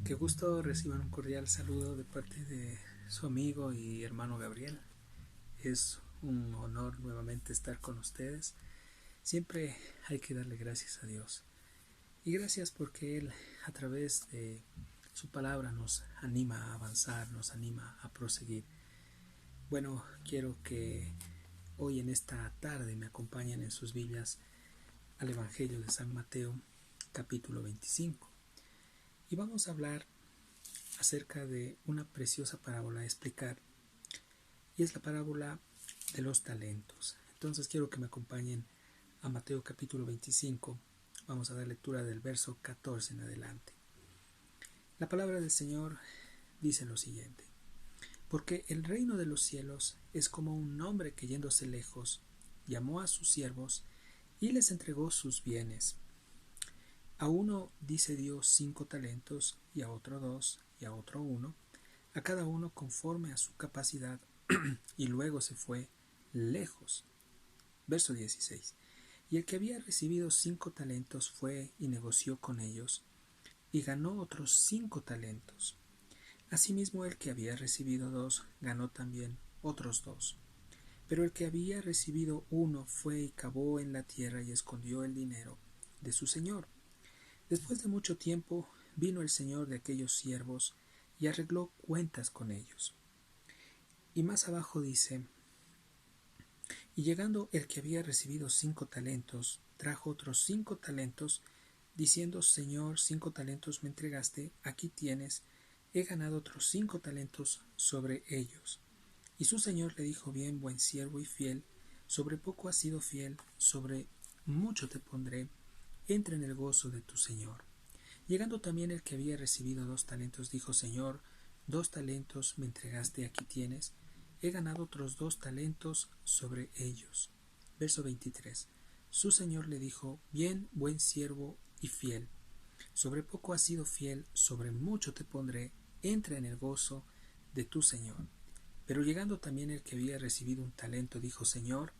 Qué gusto reciban un cordial saludo de parte de su amigo y hermano Gabriel. Es un honor nuevamente estar con ustedes. Siempre hay que darle gracias a Dios. Y gracias porque Él a través de su palabra nos anima a avanzar, nos anima a proseguir. Bueno, quiero que hoy en esta tarde me acompañen en sus Biblias al Evangelio de San Mateo, capítulo 25. Y vamos a hablar acerca de una preciosa parábola a explicar, y es la parábola de los talentos. Entonces quiero que me acompañen a Mateo capítulo 25. Vamos a dar lectura del verso 14 en adelante. La palabra del Señor dice lo siguiente: porque el reino de los cielos es como un hombre que, yéndose lejos, llamó a sus siervos y les entregó sus bienes. A uno dice Dios 5 talentos, y a otro 2, y a otro 1, a cada uno conforme a su capacidad, y luego se fue lejos. Verso 16. Y el que había recibido 5 talentos fue y negoció con ellos, y ganó otros 5 talentos. Asimismo el que había recibido 2 ganó también otros 2. Pero el que había recibido 1 fue y cavó en la tierra y escondió el dinero de su señor. Después de mucho tiempo vino el señor de aquellos siervos y arregló cuentas con ellos. Y más abajo dice: y llegando el que había recibido 5 talentos, trajo otros 5 talentos, diciendo: Señor, 5 talentos me entregaste, aquí tienes, he ganado otros 5 talentos sobre ellos. Y su señor le dijo: bien, buen siervo y fiel, sobre poco has sido fiel, sobre mucho te pondré, entra en el gozo de tu señor. Llegando también el que había recibido 2 talentos, dijo: Señor, 2 talentos me entregaste, aquí tienes, he ganado otros 2 talentos sobre ellos. Verso 23. Su señor le dijo: bien, buen siervo y fiel, sobre poco has sido fiel, sobre mucho te pondré, entra en el gozo de tu señor. Pero llegando también el que había recibido 1 talento, dijo: Señor,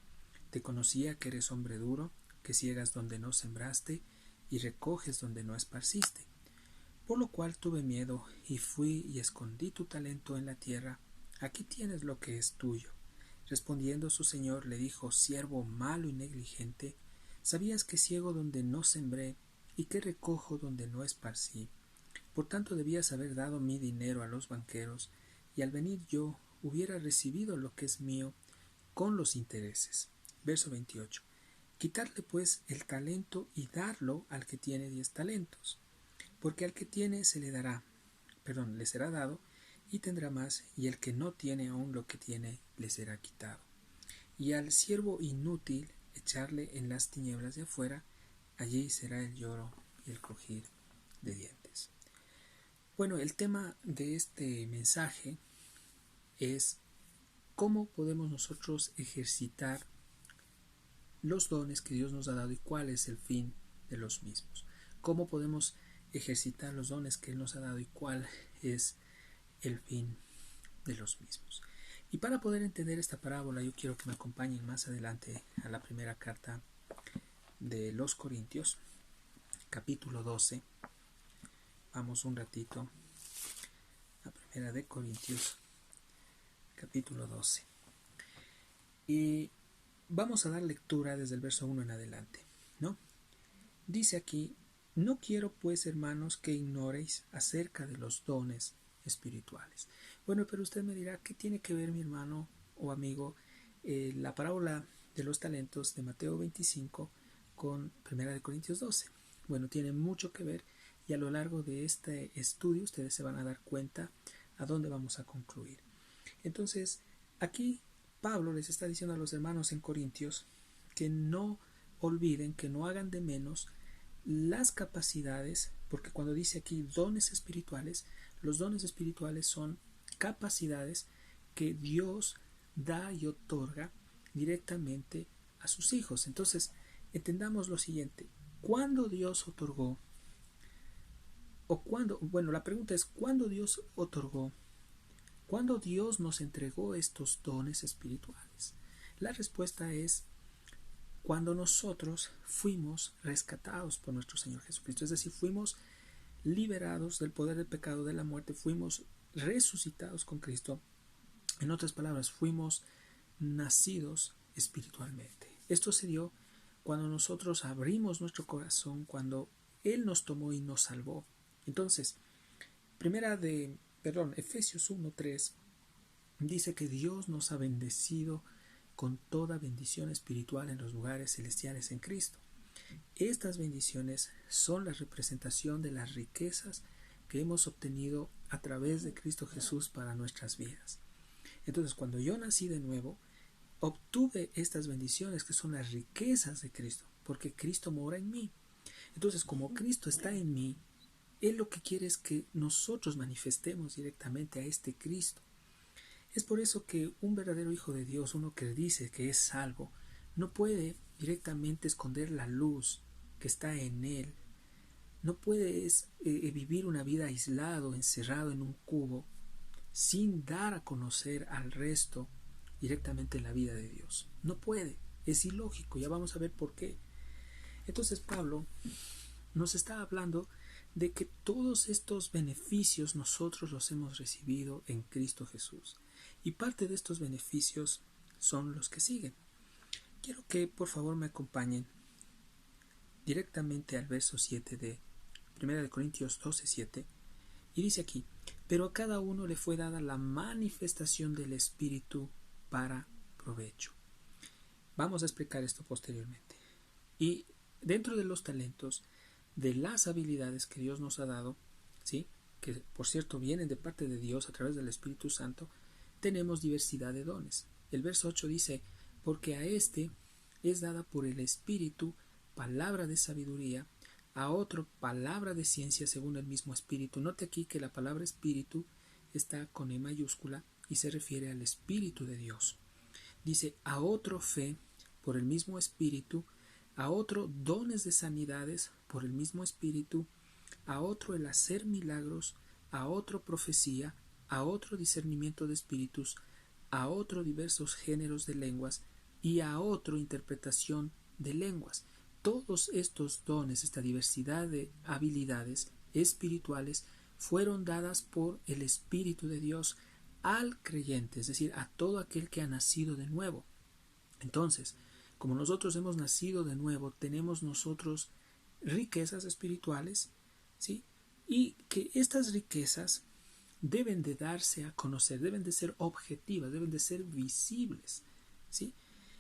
te conocía que eres hombre duro, que ciegas donde no sembraste y recoges donde no esparciste. Por lo cual tuve miedo y fui y escondí tu talento en la tierra. Aquí tienes lo que es tuyo. Respondiendo su señor le dijo: siervo malo y negligente, sabías que ciego donde no sembré y que recojo donde no esparcí. Por tanto debías haber dado mi dinero a los banqueros, y al venir yo hubiera recibido lo que es mío con los intereses. Verso 28. Quitarle pues el talento y darlo al que tiene 10 talentos, porque al que tiene se le dará, le será dado, y tendrá más, y el que no tiene aún lo que tiene le será quitado. Y al siervo inútil echarle en las tinieblas de afuera, allí será el lloro y el crujir de dientes. Bueno, el tema de este mensaje es cómo podemos nosotros ejercitar los dones que Dios nos ha dado y cuál es el fin de los mismos. Cómo podemos ejercitar los dones que Él nos ha dado y cuál es el fin de los mismos. Y para poder entender esta parábola, yo quiero que me acompañen más adelante a la primera carta de los Corintios, capítulo 12. Vamos un ratito a primera de Corintios, capítulo 12. Y vamos a dar lectura desde el verso 1 en adelante, ¿no? Dice aquí: no quiero pues, hermanos, que ignoréis acerca de los dones espirituales. Bueno, pero usted me dirá: ¿qué tiene que ver, mi hermano o amigo, la parábola de los talentos de Mateo 25 con 1 Corintios 12? Bueno, tiene mucho que ver, y a lo largo de este estudio ustedes se van a dar cuenta a dónde vamos a concluir. Entonces, aquí Pablo les está diciendo a los hermanos en Corintios que no olviden, que no hagan de menos las capacidades, porque cuando dice aquí dones espirituales, los dones espirituales son capacidades que Dios da y otorga directamente a sus hijos. Entonces, entendamos lo siguiente: ¿cuándo Dios otorgó? La pregunta es: ¿cuándo Dios otorgó? ¿Cuándo Dios nos entregó estos dones espirituales? La respuesta es cuando nosotros fuimos rescatados por nuestro Señor Jesucristo, es decir, fuimos liberados del poder del pecado, de la muerte, fuimos resucitados con Cristo. En otras palabras, fuimos nacidos espiritualmente. Esto se dio cuando nosotros abrimos nuestro corazón, cuando Él nos tomó y nos salvó. Entonces, Efesios 1:3 dice que Dios nos ha bendecido con toda bendición espiritual en los lugares celestiales en Cristo. Estas bendiciones son la representación de las riquezas que hemos obtenido a través de Cristo Jesús para nuestras vidas. Entonces, cuando yo nací de nuevo, obtuve estas bendiciones que son las riquezas de Cristo, porque Cristo mora en mí. Entonces, como Cristo está en mí, Él lo que quiere es que nosotros manifestemos directamente a este Cristo. Es por eso que un verdadero hijo de Dios, uno que dice que es salvo, no puede directamente esconder la luz que está en él. No puede vivir una vida aislado, encerrado en un cubo, sin dar a conocer al resto directamente la vida de Dios. No puede, es ilógico, ya vamos a ver por qué. Entonces Pablo nos está hablando de que todos estos beneficios nosotros los hemos recibido en Cristo Jesús. Y parte de estos beneficios son los que siguen. Quiero que por favor me acompañen directamente al verso 7 de 1 Corintios 12:7, y dice aquí: pero a cada uno le fue dada la manifestación del Espíritu para provecho. Vamos a explicar esto posteriormente. Y dentro de los talentos, de las habilidades que Dios nos ha dado, ¿sí?, que por cierto vienen de parte de Dios a través del Espíritu Santo, tenemos diversidad de dones. El verso 8 dice: porque a este es dada por el Espíritu palabra de sabiduría, a otro palabra de ciencia según el mismo Espíritu. Note aquí que la palabra Espíritu está con E mayúscula y se refiere al Espíritu de Dios. Dice: a otro fe por el mismo Espíritu, a otro dones de sanidades por el mismo Espíritu, a otro el hacer milagros, a otro profecía, a otro discernimiento de espíritus, a otro diversos géneros de lenguas y a otro interpretación de lenguas. Todos estos dones, esta diversidad de habilidades espirituales, fueron dadas por el Espíritu de Dios al creyente, es decir, a todo aquel que ha nacido de nuevo. Entonces, como nosotros hemos nacido de nuevo, tenemos nosotros riquezas espirituales, ¿sí?, y que estas riquezas deben de darse a conocer, deben de ser objetivas, deben de ser visibles, ¿sí?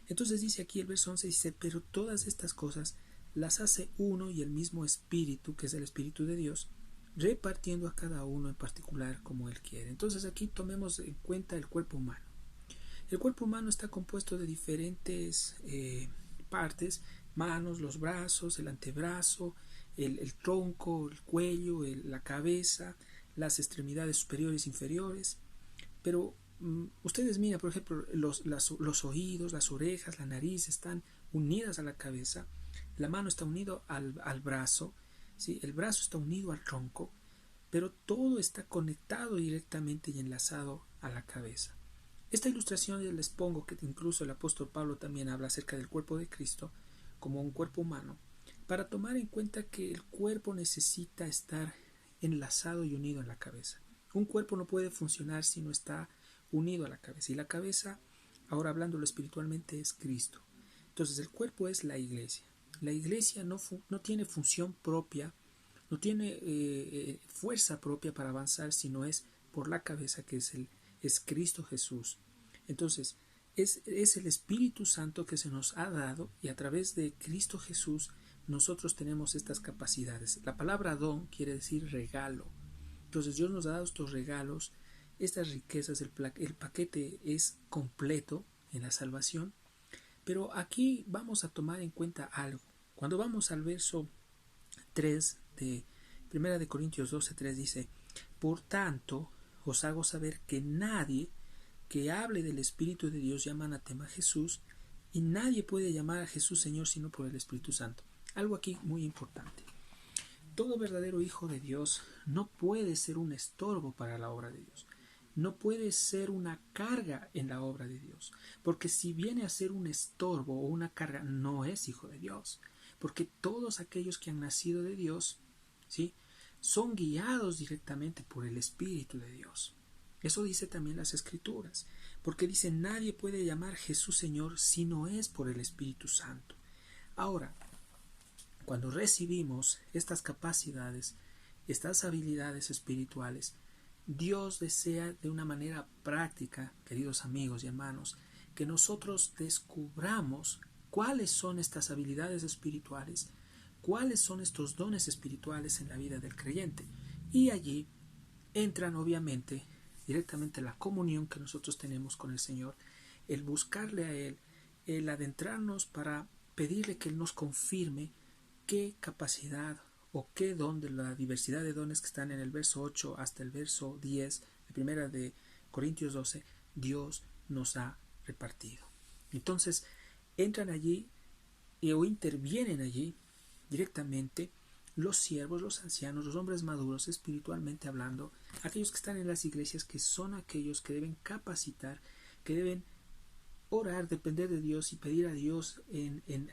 Entonces dice aquí el verso 11, dice: pero todas estas cosas las hace uno y el mismo Espíritu, que es el Espíritu de Dios, repartiendo a cada uno en particular como Él quiere. Entonces aquí tomemos en cuenta el cuerpo humano. El cuerpo humano está compuesto de diferentes partes: manos, los brazos, el antebrazo, el tronco, el cuello, la cabeza, las extremidades superiores e inferiores. Pero ustedes miran, por ejemplo, los oídos, las orejas, la nariz están unidas a la cabeza, la mano está unido al brazo, ¿sí?, el brazo está unido al tronco, pero todo está conectado directamente y enlazado a la cabeza. Esta ilustración les pongo, que incluso el apóstol Pablo también habla acerca del cuerpo de Cristo como un cuerpo humano, para tomar en cuenta que el cuerpo necesita estar enlazado y unido en la cabeza. Un cuerpo no puede funcionar si no está unido a la cabeza, y la cabeza, ahora hablándolo espiritualmente, es Cristo. Entonces el cuerpo es la iglesia. La iglesia no tiene función propia, no tiene fuerza propia para avanzar, sino es por la cabeza, que es Cristo Jesús. Entonces es el Espíritu Santo que se nos ha dado, y a través de Cristo Jesús nosotros tenemos estas capacidades. La palabra don quiere decir regalo. Entonces Dios nos ha dado estos regalos, estas riquezas. El paquete es completo en la salvación. Pero aquí vamos a tomar en cuenta algo. Cuando vamos al verso 3 de 1 Corintios 12:3, dice: por tanto os hago saber que nadie que hable del Espíritu de Dios llama anatema a Jesús, y nadie puede llamar a Jesús Señor sino por el Espíritu Santo. Algo aquí muy importante: todo verdadero hijo de Dios no puede ser un estorbo para la obra de Dios, no puede ser una carga en la obra de Dios, porque si viene a ser un estorbo o una carga, no es hijo de Dios, porque todos aquellos que han nacido de Dios, ¿sí?, son guiados directamente por el Espíritu de Dios. Eso dice también las Escrituras, porque dice nadie puede llamar Jesús Señor si no es por el Espíritu Santo. Ahora, cuando recibimos estas capacidades, estas habilidades espirituales, Dios desea de una manera práctica, queridos amigos y hermanos, que nosotros descubramos cuáles son estas habilidades espirituales, cuáles son estos dones espirituales en la vida del creyente. Y allí entran obviamente directamente la comunión que nosotros tenemos con el Señor, el buscarle a Él, el adentrarnos para pedirle que Él nos confirme qué capacidad o qué don de la diversidad de dones que están en el verso 8 hasta el verso 10 de primera de Corintios 12, Dios nos ha repartido. Entonces entran allí o intervienen allí directamente los siervos, los ancianos, los hombres maduros espiritualmente hablando, aquellos que están en las iglesias, que son aquellos que deben capacitar, que deben orar, depender de Dios y pedir a Dios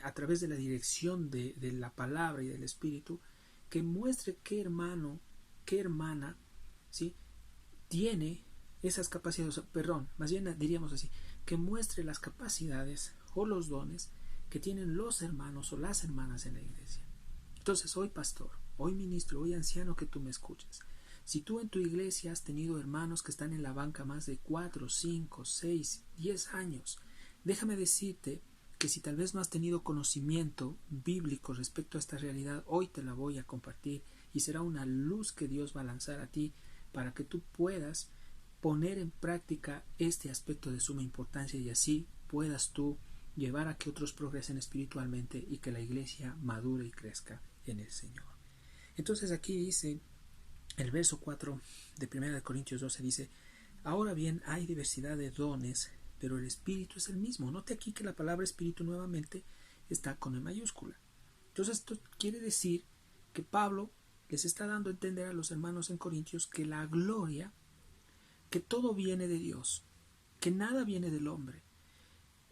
a través de la dirección de la palabra y del Espíritu, que muestre qué hermano, qué hermana, ¿sí?, tiene esas capacidades, más bien diríamos así, que muestre las capacidades o los dones que tienen los hermanos o las hermanas en la iglesia. Entonces, hoy pastor, hoy ministro, hoy anciano que tú me escuchas, si tú en tu iglesia has tenido hermanos que están en la banca más de 4, 5, 6, 10 años, déjame decirte que si tal vez no has tenido conocimiento bíblico respecto a esta realidad, hoy te la voy a compartir y será una luz que Dios va a lanzar a ti para que tú puedas poner en práctica este aspecto de suma importancia y así puedas tú llevar a que otros progresen espiritualmente y que la iglesia madure y crezca en el Señor. Entonces aquí dice el verso 4 de 1 Corintios 12 dice: ahora bien hay diversidad de dones, pero el Espíritu es el mismo. Note aquí que la palabra Espíritu nuevamente está con E mayúscula. Entonces esto quiere decir que Pablo les está dando a entender a los hermanos en Corintios que la gloria, que todo viene de Dios, que nada viene del hombre.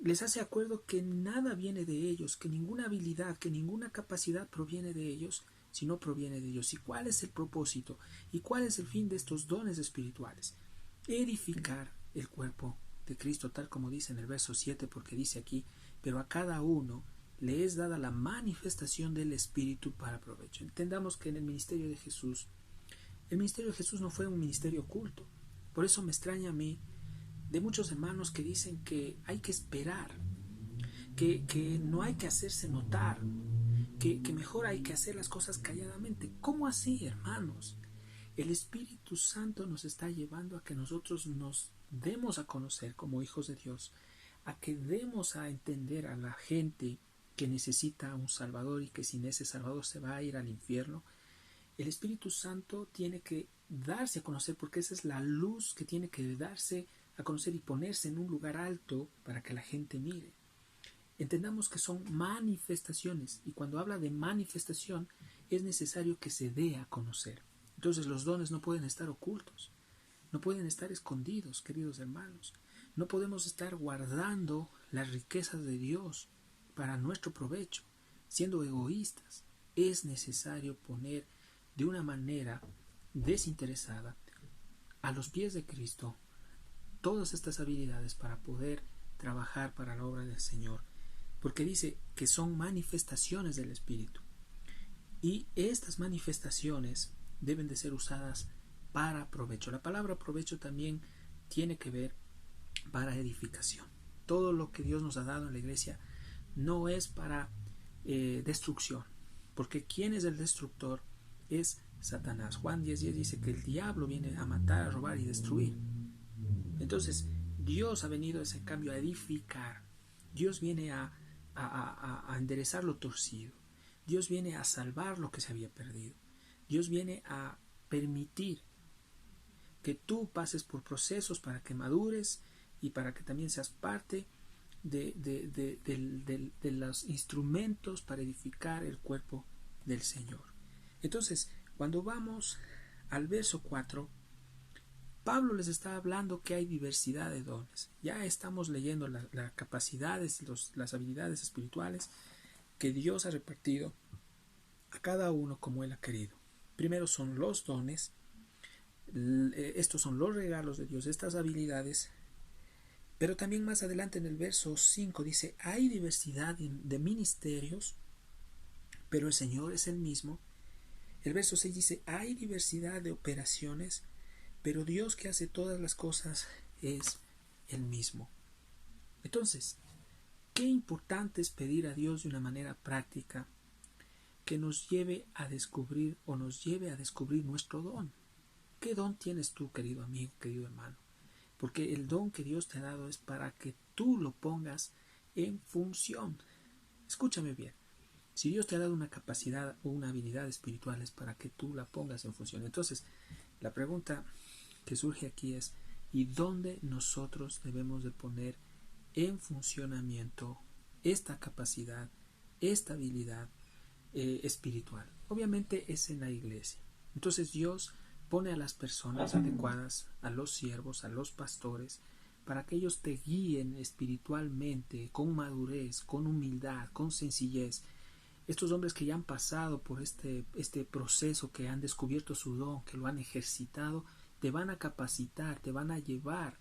Les hace acuerdo que nada viene de ellos, que ninguna habilidad, que ninguna capacidad proviene de ellos, sino proviene de Dios. ¿Y cuál es el propósito? ¿Y cuál es el fin de estos dones espirituales? Edificar el cuerpo de Cristo, tal como dice en el verso 7, porque dice aquí: pero a cada uno le es dada la manifestación del Espíritu para provecho. Entendamos que en el ministerio de Jesús no fue un ministerio oculto. Por eso me extraña a mí de muchos hermanos que dicen que hay que esperar, que no hay que hacerse notar, que mejor hay que hacer las cosas calladamente. ¿Cómo así, hermanos? El Espíritu Santo nos está llevando a que nosotros nos demos a conocer como hijos de Dios, a que demos a entender a la gente que necesita un Salvador y que sin ese Salvador se va a ir al infierno. El Espíritu Santo tiene que darse a conocer, porque esa es la luz que tiene que darse a conocer y ponerse en un lugar alto para que la gente mire. Entendamos que son manifestaciones, y cuando habla de manifestación es necesario que se dé a conocer. Entonces los dones no pueden estar ocultos, no pueden estar escondidos, queridos hermanos. No podemos estar guardando las riquezas de Dios para nuestro provecho, siendo egoístas. Es necesario poner de una manera desinteresada a los pies de Cristo todas estas habilidades para poder trabajar para la obra del Señor, porque dice que son manifestaciones del Espíritu, y estas manifestaciones deben de ser usadas para provecho. La palabra provecho también tiene que ver para edificación. Todo lo que Dios nos ha dado en la iglesia no es para destrucción, porque ¿quién es el destructor? Es Satanás. Juan 10:10 dice que el diablo viene a matar, a robar y destruir. Entonces Dios ha venido en cambio a edificar. Dios viene a enderezar lo torcido. Dios viene a salvar lo que se había perdido. Dios viene a permitir que tú pases por procesos para que madures y para que también seas parte de los instrumentos para edificar el cuerpo del Señor. Entonces, cuando vamos al verso 4, Pablo les está hablando que hay diversidad de dones. Ya estamos leyendo las capacidades, las habilidades espirituales que Dios ha repartido a cada uno como Él ha querido. Primero son los dones, estos son los regalos de Dios, estas habilidades. Pero también más adelante en el verso 5 dice, hay diversidad de ministerios, pero el Señor es el mismo. El verso 6 dice, hay diversidad de operaciones, pero Dios que hace todas las cosas es el mismo. Entonces, qué importante es pedir a Dios de una manera práctica que nos lleve a descubrir o nos lleve a descubrir nuestro don. ¿Qué don tienes tú, querido amigo, querido hermano? Porque el don que Dios te ha dado es para que tú lo pongas en función. Escúchame bien. Si Dios te ha dado una capacidad o una habilidad espiritual es para que tú la pongas en función. Entonces, la pregunta que surge aquí es, ¿y dónde nosotros debemos de poner en funcionamiento esta capacidad, esta habilidad espiritual? Obviamente es en la iglesia. Entonces Dios pone a las personas adecuadas, a los siervos, a los pastores, para que ellos te guíen espiritualmente, con madurez, con humildad, con sencillez. Estos hombres que ya han pasado por este proceso, que han descubierto su don, que lo han ejercitado, te van a capacitar, te van a llevar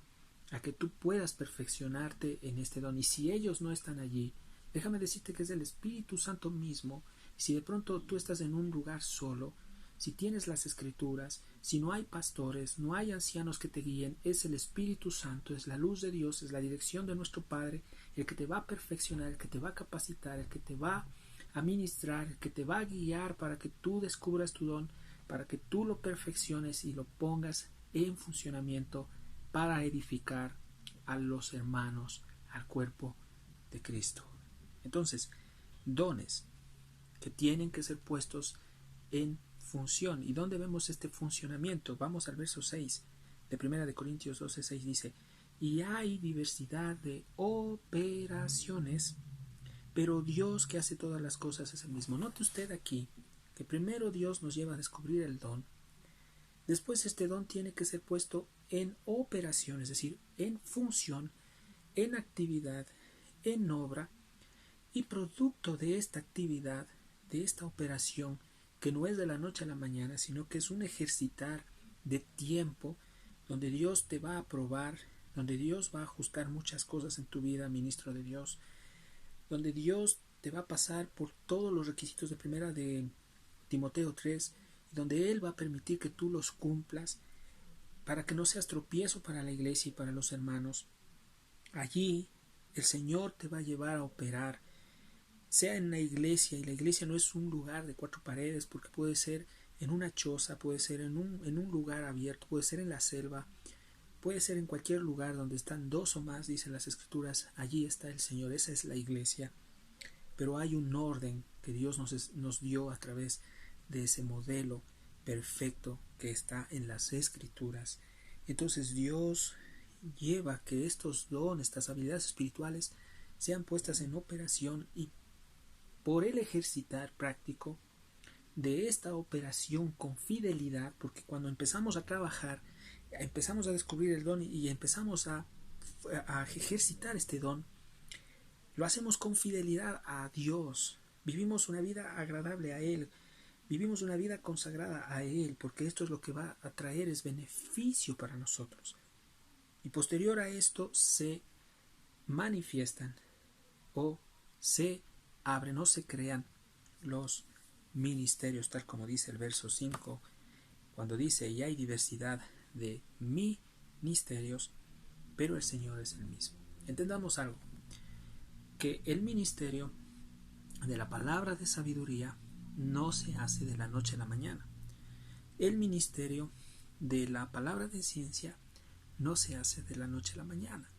a que tú puedas perfeccionarte en este don. Y si ellos no están allí, déjame decirte que es el Espíritu Santo mismo. Si de pronto tú estás en un lugar solo, si tienes las Escrituras, si no hay pastores, no hay ancianos que te guíen, es el Espíritu Santo, es la luz de Dios, es la dirección de nuestro Padre, el que te va a perfeccionar, el que te va a capacitar, el que te va a ministrar, el que te va a guiar para que tú descubras tu don, para que tú lo perfecciones y lo pongas en funcionamiento para edificar a los hermanos, al cuerpo de Cristo. Entonces, dones que tienen que ser puestos en función. ¿Y dónde vemos este funcionamiento? Vamos al verso 6 de 1 Corintios 12:6 dice, y hay diversidad de operaciones, pero Dios que hace todas las cosas es el mismo. Note usted aquí que primero Dios nos lleva a descubrir el don. Después este don tiene que ser puesto en operación, es decir, en función, en actividad, en obra, y producto de esta actividad, de esta operación, que no es de la noche a la mañana, sino que es un ejercitar de tiempo, donde Dios te va a probar, donde Dios va a ajustar muchas cosas en tu vida, ministro de Dios, donde Dios te va a pasar por todos los requisitos de primera de Timoteo 3, donde Él va a permitir que tú los cumplas para que no seas tropiezo para la iglesia y para los hermanos. Allí el Señor te va a llevar a operar, sea en la iglesia, y la iglesia no es un lugar de cuatro paredes, porque puede ser en una choza, puede ser en un lugar abierto, puede ser en la selva, puede ser en cualquier lugar donde están dos o más, dicen las Escrituras, allí está el Señor, esa es la iglesia. Pero hay un orden que Dios nos dio a través de ese modelo perfecto que está en las Escrituras. Entonces Dios lleva que estos dones, estas habilidades espirituales sean puestas en operación, y por el ejercitar práctico de esta operación con fidelidad, porque cuando empezamos a trabajar, empezamos a descubrir el don y empezamos a ejercitar este don, lo hacemos con fidelidad a Dios, vivimos una vida agradable a Él, vivimos una vida consagrada a Él, porque esto es lo que va a traer, es beneficio para nosotros. Y posterior a esto se manifiestan o se abren o se crean los ministerios, tal como dice el verso 5, cuando dice, y hay diversidad de ministerios, pero el Señor es el mismo. Entendamos algo, que el ministerio de la palabra de sabiduría no se hace de la noche a la mañana. El ministerio de la palabra de ciencia no se hace de la noche a la mañana.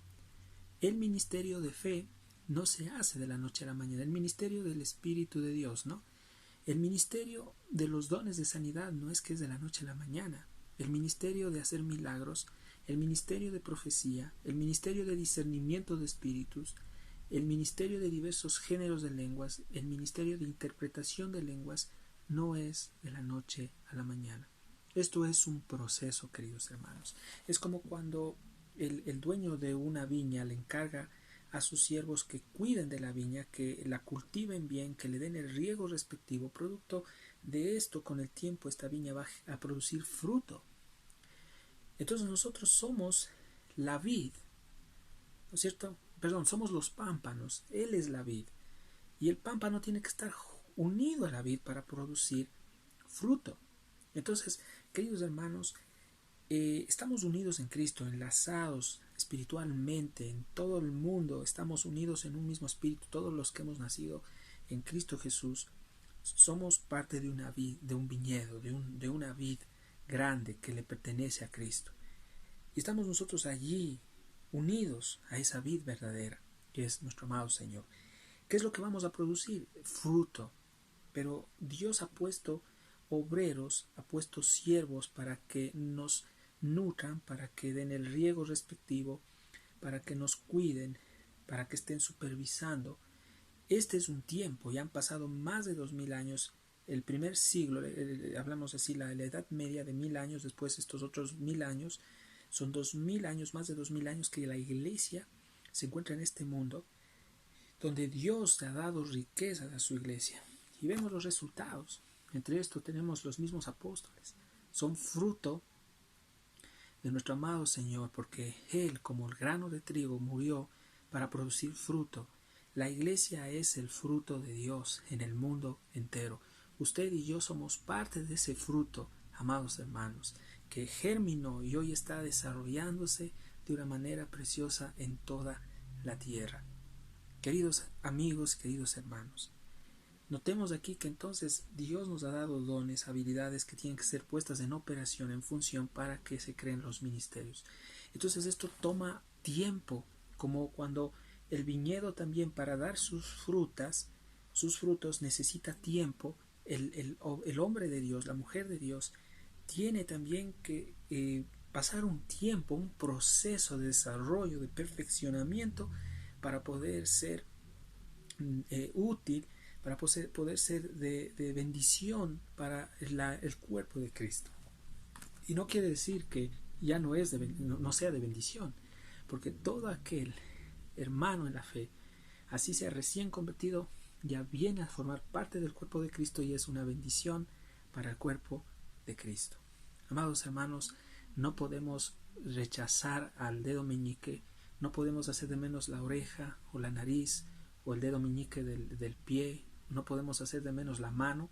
El ministerio de fe no se hace de la noche a la mañana. El ministerio del Espíritu de Dios, ¿no? El ministerio de los dones de sanidad no es que es de la noche a la mañana. El ministerio de hacer milagros, el ministerio de profecía, el ministerio de discernimiento de espíritus, el ministerio de diversos géneros de lenguas, el ministerio de interpretación de lenguas, no es de la noche a la mañana. Esto es un proceso, queridos hermanos. Es como cuando el dueño de una viña le encarga a sus siervos que cuiden de la viña, que la cultiven bien, que le den el riego respectivo, producto de esto con el tiempo esta viña va a producir fruto. Entonces nosotros somos la vid, ¿no es cierto? Perdón, somos los pámpanos, Él es la vid. Y el pámpano tiene que estar unido a la vid para producir fruto. Entonces, queridos hermanos, estamos unidos en Cristo, enlazados espiritualmente en todo el mundo, estamos unidos en un mismo espíritu, todos los que hemos nacido en Cristo Jesús, somos parte de una vid, de un viñedo, de una vid grande que le pertenece a Cristo. Y estamos nosotros allí, unidos a esa vid verdadera, que es nuestro amado Señor. ¿Qué es lo que vamos a producir? Fruto. Pero Dios ha puesto obreros, ha puesto siervos para que nos nutran, para que den el riego respectivo, para que nos cuiden, para que estén supervisando. Este es un tiempo, ya han pasado más de 2000 años, el primer siglo, hablamos así, la edad media de 1000 años, después estos otros 1000 años, son 2000 años, más de 2000 años que la iglesia se encuentra en este mundo, donde Dios ha dado riquezas a su iglesia. Y vemos los resultados. Entre esto tenemos los mismos apóstoles. Son fruto de nuestro amado Señor, porque Él, como el grano de trigo, murió para producir fruto. La iglesia es el fruto de Dios en el mundo entero. Usted y yo somos parte de ese fruto, amados hermanos, que germinó y hoy está desarrollándose de una manera preciosa en toda la tierra. Queridos amigos, queridos hermanos, notemos aquí que entonces Dios nos ha dado dones, habilidades que tienen que ser puestas en operación, en función para que se creen los ministerios. Entonces esto toma tiempo, como cuando el viñedo también para dar sus frutos necesita tiempo. El hombre de Dios, la mujer de Dios, tiene también que pasar un tiempo, un proceso de desarrollo, de perfeccionamiento para poder ser útil, para poder ser de bendición para el cuerpo de Cristo. Y no quiere decir que ya no sea de bendición, porque todo aquel hermano en la fe, así sea recién convertido, ya viene a formar parte del cuerpo de Cristo y es una bendición para el cuerpo de Cristo. Amados hermanos, no podemos rechazar al dedo meñique, no podemos hacer de menos la oreja o la nariz o el dedo meñique del pie, no podemos hacer de menos la mano.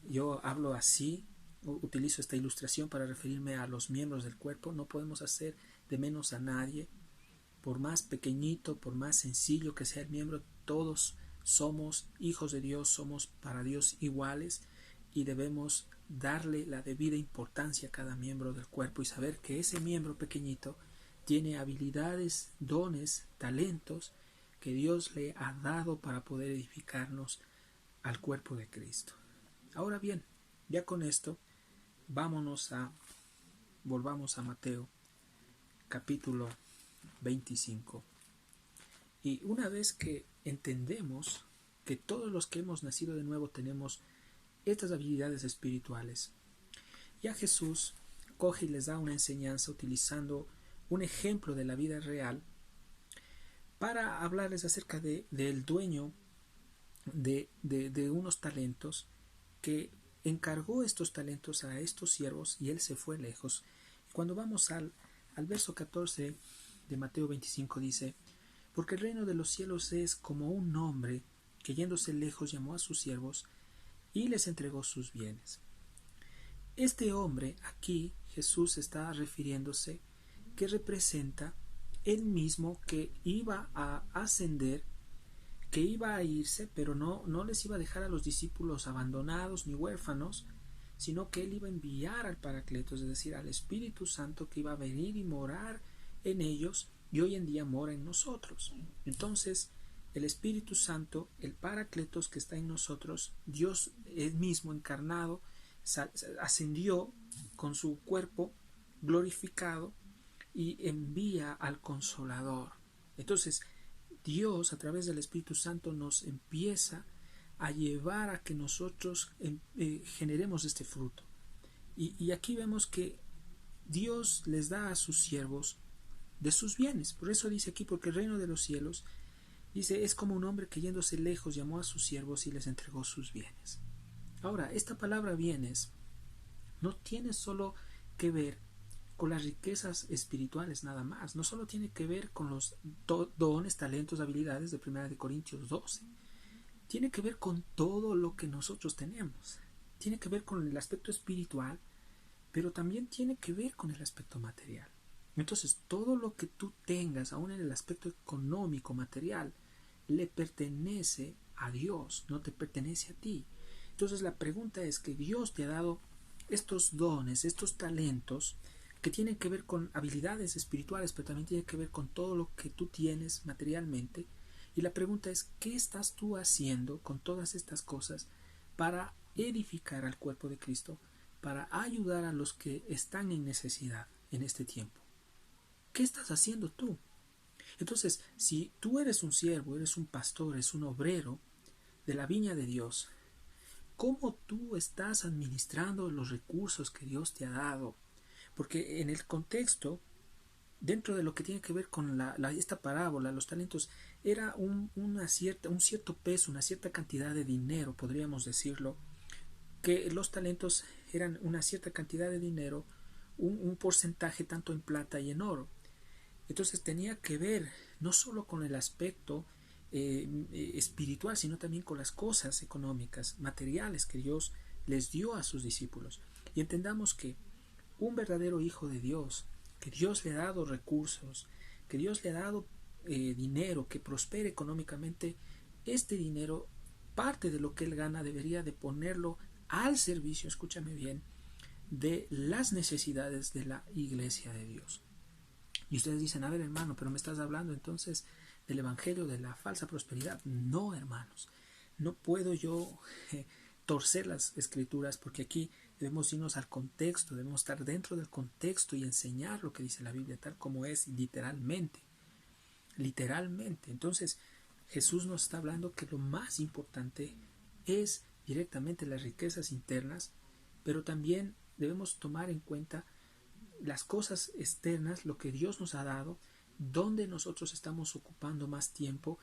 Yo hablo así, utilizo esta ilustración para referirme a los miembros del cuerpo. No podemos hacer de menos a nadie, por más pequeñito, por más sencillo que sea el miembro. Todos somos hijos de Dios, somos para Dios iguales y debemos darle la debida importancia a cada miembro del cuerpo y saber que ese miembro pequeñito tiene habilidades, dones, talentos que Dios le ha dado para poder edificarnos al cuerpo de Cristo. Ahora bien, ya con esto, volvamos a Mateo, capítulo 25. Y una vez que entendemos que todos los que hemos nacido de nuevo tenemos estas habilidades espirituales, ya Jesús coge y les da una enseñanza utilizando un ejemplo de la vida real para hablarles acerca del dueño de unos talentos que encargó estos talentos a estos siervos y él se fue lejos. Cuando vamos al verso 14 de Mateo 25 dice: porque el reino de los cielos es como un hombre que yéndose lejos llamó a sus siervos y les entregó sus bienes. Este hombre aquí Jesús está refiriéndose que representa él mismo, que iba a ascender, que iba a irse, pero no les iba a dejar a los discípulos abandonados ni huérfanos, sino que él iba a enviar al Paracletos, es decir, al Espíritu Santo, que iba a venir y morar en ellos, y hoy en día mora en nosotros. Entonces, el Espíritu Santo, el Paracletos que está en nosotros, Dios él mismo encarnado, ascendió con su cuerpo glorificado y envía al Consolador. Entonces, Dios a través del Espíritu Santo nos empieza a llevar a que nosotros generemos este fruto. Y aquí vemos que Dios les da a sus siervos de sus bienes. Por eso dice aquí, porque el reino de los cielos, dice, es como un hombre que yéndose lejos llamó a sus siervos y les entregó sus bienes. Ahora, esta palabra bienes no tiene solo que ver con las riquezas espirituales nada más, no solo tiene que ver con los dones, talentos, habilidades de 1 Corintios 12, tiene que ver con todo lo que nosotros tenemos, tiene que ver con el aspecto espiritual, pero también tiene que ver con el aspecto material. Entonces, todo lo que tú tengas, aún en el aspecto económico, material, le pertenece a Dios, no te pertenece a ti. Entonces, la pregunta es que Dios te ha dado estos dones, estos talentos, que tienen que ver con habilidades espirituales, pero también tienen que ver con todo lo que tú tienes materialmente. Y la pregunta es, ¿qué estás tú haciendo con todas estas cosas para edificar al cuerpo de Cristo, para ayudar a los que están en necesidad en este tiempo? ¿Qué estás haciendo tú? Entonces, si tú eres un siervo, eres un pastor, eres un obrero de la viña de Dios, ¿cómo tú estás administrando los recursos que Dios te ha dado? Porque en el contexto, dentro de lo que tiene que ver con esta parábola, los talentos, era un cierto peso, una cierta cantidad de dinero, podríamos decirlo, que los talentos eran una cierta cantidad de dinero, un porcentaje tanto en plata y en oro. Entonces tenía que ver no solo con el aspecto espiritual, sino también con las cosas económicas, materiales que Dios les dio a sus discípulos. Y entendamos que un verdadero hijo de Dios, que Dios le ha dado recursos, que Dios le ha dado dinero, que prospere económicamente, este dinero, parte de lo que él gana, debería de ponerlo al servicio, escúchame bien, de las necesidades de la iglesia de Dios. Y ustedes dicen, a ver, hermano, pero me estás hablando entonces del evangelio de la falsa prosperidad. No, hermanos, no puedo yo torcer las escrituras, porque aquí debemos irnos al contexto, debemos estar dentro del contexto y enseñar lo que dice la Biblia tal como es, literalmente. Entonces, Jesús nos está hablando que lo más importante es directamente las riquezas internas, pero también debemos tomar en cuenta las cosas externas, lo que Dios nos ha dado, dónde nosotros estamos ocupando más tiempo,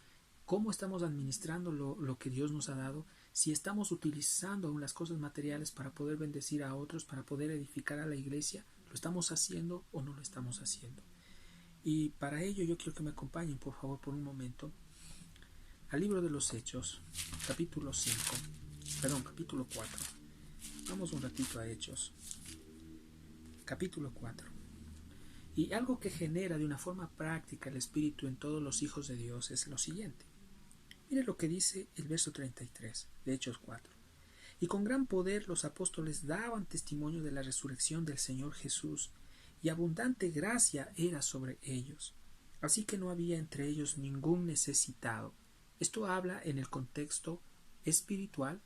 cómo estamos administrando lo que Dios nos ha dado, si estamos utilizando aún las cosas materiales para poder bendecir a otros, para poder edificar a la iglesia, ¿lo estamos haciendo o no lo estamos haciendo? Y para ello yo quiero que me acompañen, por favor, por un momento, al libro de los Hechos, capítulo 4. Vamos un ratito a Hechos, capítulo 4. Y algo que genera de una forma práctica el Espíritu en todos los hijos de Dios es lo siguiente. Mire lo que dice el verso 33 de Hechos 4. Y con gran poder los apóstoles daban testimonio de la resurrección del Señor Jesús, y abundante gracia era sobre ellos. Así que no había entre ellos ningún necesitado. Esto habla en el contexto espiritual,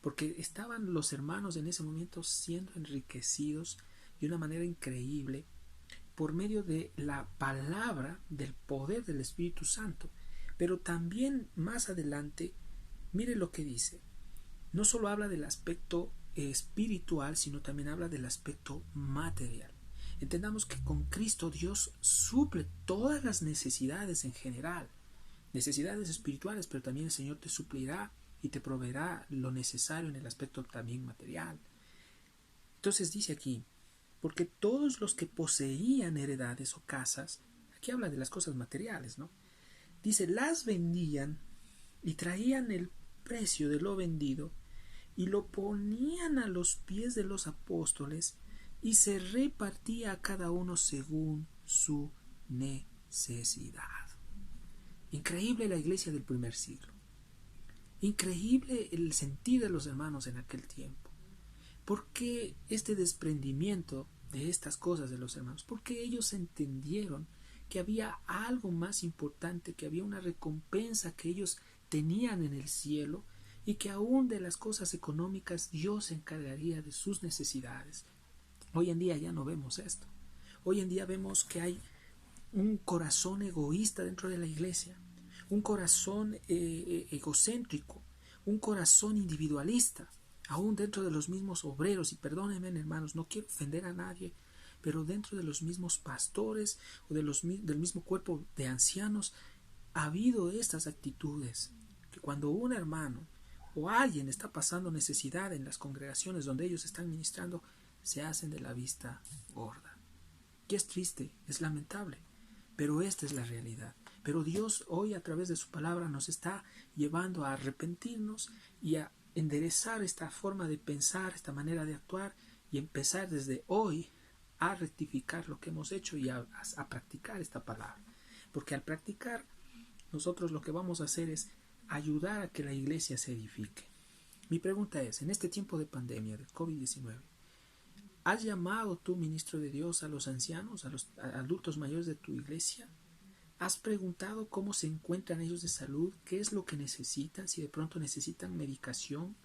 porque estaban los hermanos en ese momento siendo enriquecidos de una manera increíble por medio de la palabra, del poder del Espíritu Santo. Pero también más adelante, mire lo que dice. No solo habla del aspecto espiritual, sino también habla del aspecto material. Entendamos que con Cristo Dios suple todas las necesidades en general, necesidades espirituales, pero también el Señor te suplirá y te proveerá lo necesario en el aspecto también material. Entonces dice aquí, porque todos los que poseían heredades o casas, aquí habla de las cosas materiales, ¿no? Dice, las vendían y traían el precio de lo vendido y lo ponían a los pies de los apóstoles, y se repartía a cada uno según su necesidad. Increíble la iglesia del primer siglo. Increíble el sentir de los hermanos en aquel tiempo. ¿Por qué este desprendimiento de estas cosas de los hermanos? Porque ellos entendieron que había algo más importante, que había una recompensa que ellos tenían en el cielo, y que aún de las cosas económicas Dios se encargaría de sus necesidades. Hoy en día ya no vemos esto. Hoy en día vemos que hay un corazón egoísta dentro de la iglesia, un corazón egocéntrico, un corazón individualista, aún dentro de los mismos obreros. Y perdónenme, hermanos, no quiero ofender a nadie, pero dentro de los mismos pastores o del mismo cuerpo de ancianos ha habido estas actitudes, que cuando un hermano, o alguien está pasando necesidad en las congregaciones donde ellos están ministrando, se hacen de la vista gorda. Y es triste, es lamentable, pero esta es la realidad. Pero Dios hoy a través de su palabra nos está llevando a arrepentirnos y a enderezar esta forma de pensar, esta manera de actuar y empezar desde hoy a rectificar lo que hemos hecho y a practicar esta palabra. Porque al practicar, nosotros lo que vamos a hacer es ayudar a que la iglesia se edifique. Mi pregunta es, en este tiempo de pandemia, del COVID-19, ¿has llamado tú, ministro de Dios, a los ancianos, a los adultos mayores de tu iglesia? ¿Has preguntado cómo se encuentran ellos de salud? ¿Qué es lo que necesitan? Si de pronto necesitan medicación.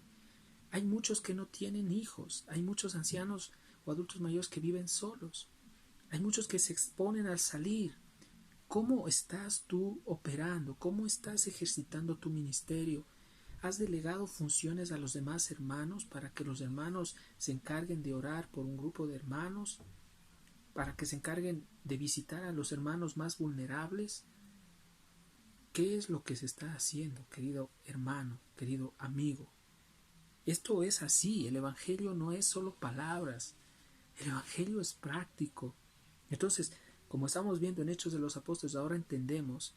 Hay muchos que no tienen hijos. Hay muchos ancianos o adultos mayores que viven solos. Hay muchos que se exponen al salir. ¿Cómo estás tú operando? ¿Cómo estás ejercitando tu ministerio? ¿Has delegado funciones a los demás hermanos para que los hermanos se encarguen de orar por un grupo de hermanos? ¿Para que se encarguen de visitar a los hermanos más vulnerables? ¿Qué es lo que se está haciendo, querido hermano, querido amigo? Esto es así. El Evangelio no es solo palabras. El Evangelio es práctico. Entonces, como estamos viendo en Hechos de los Apóstoles, ahora entendemos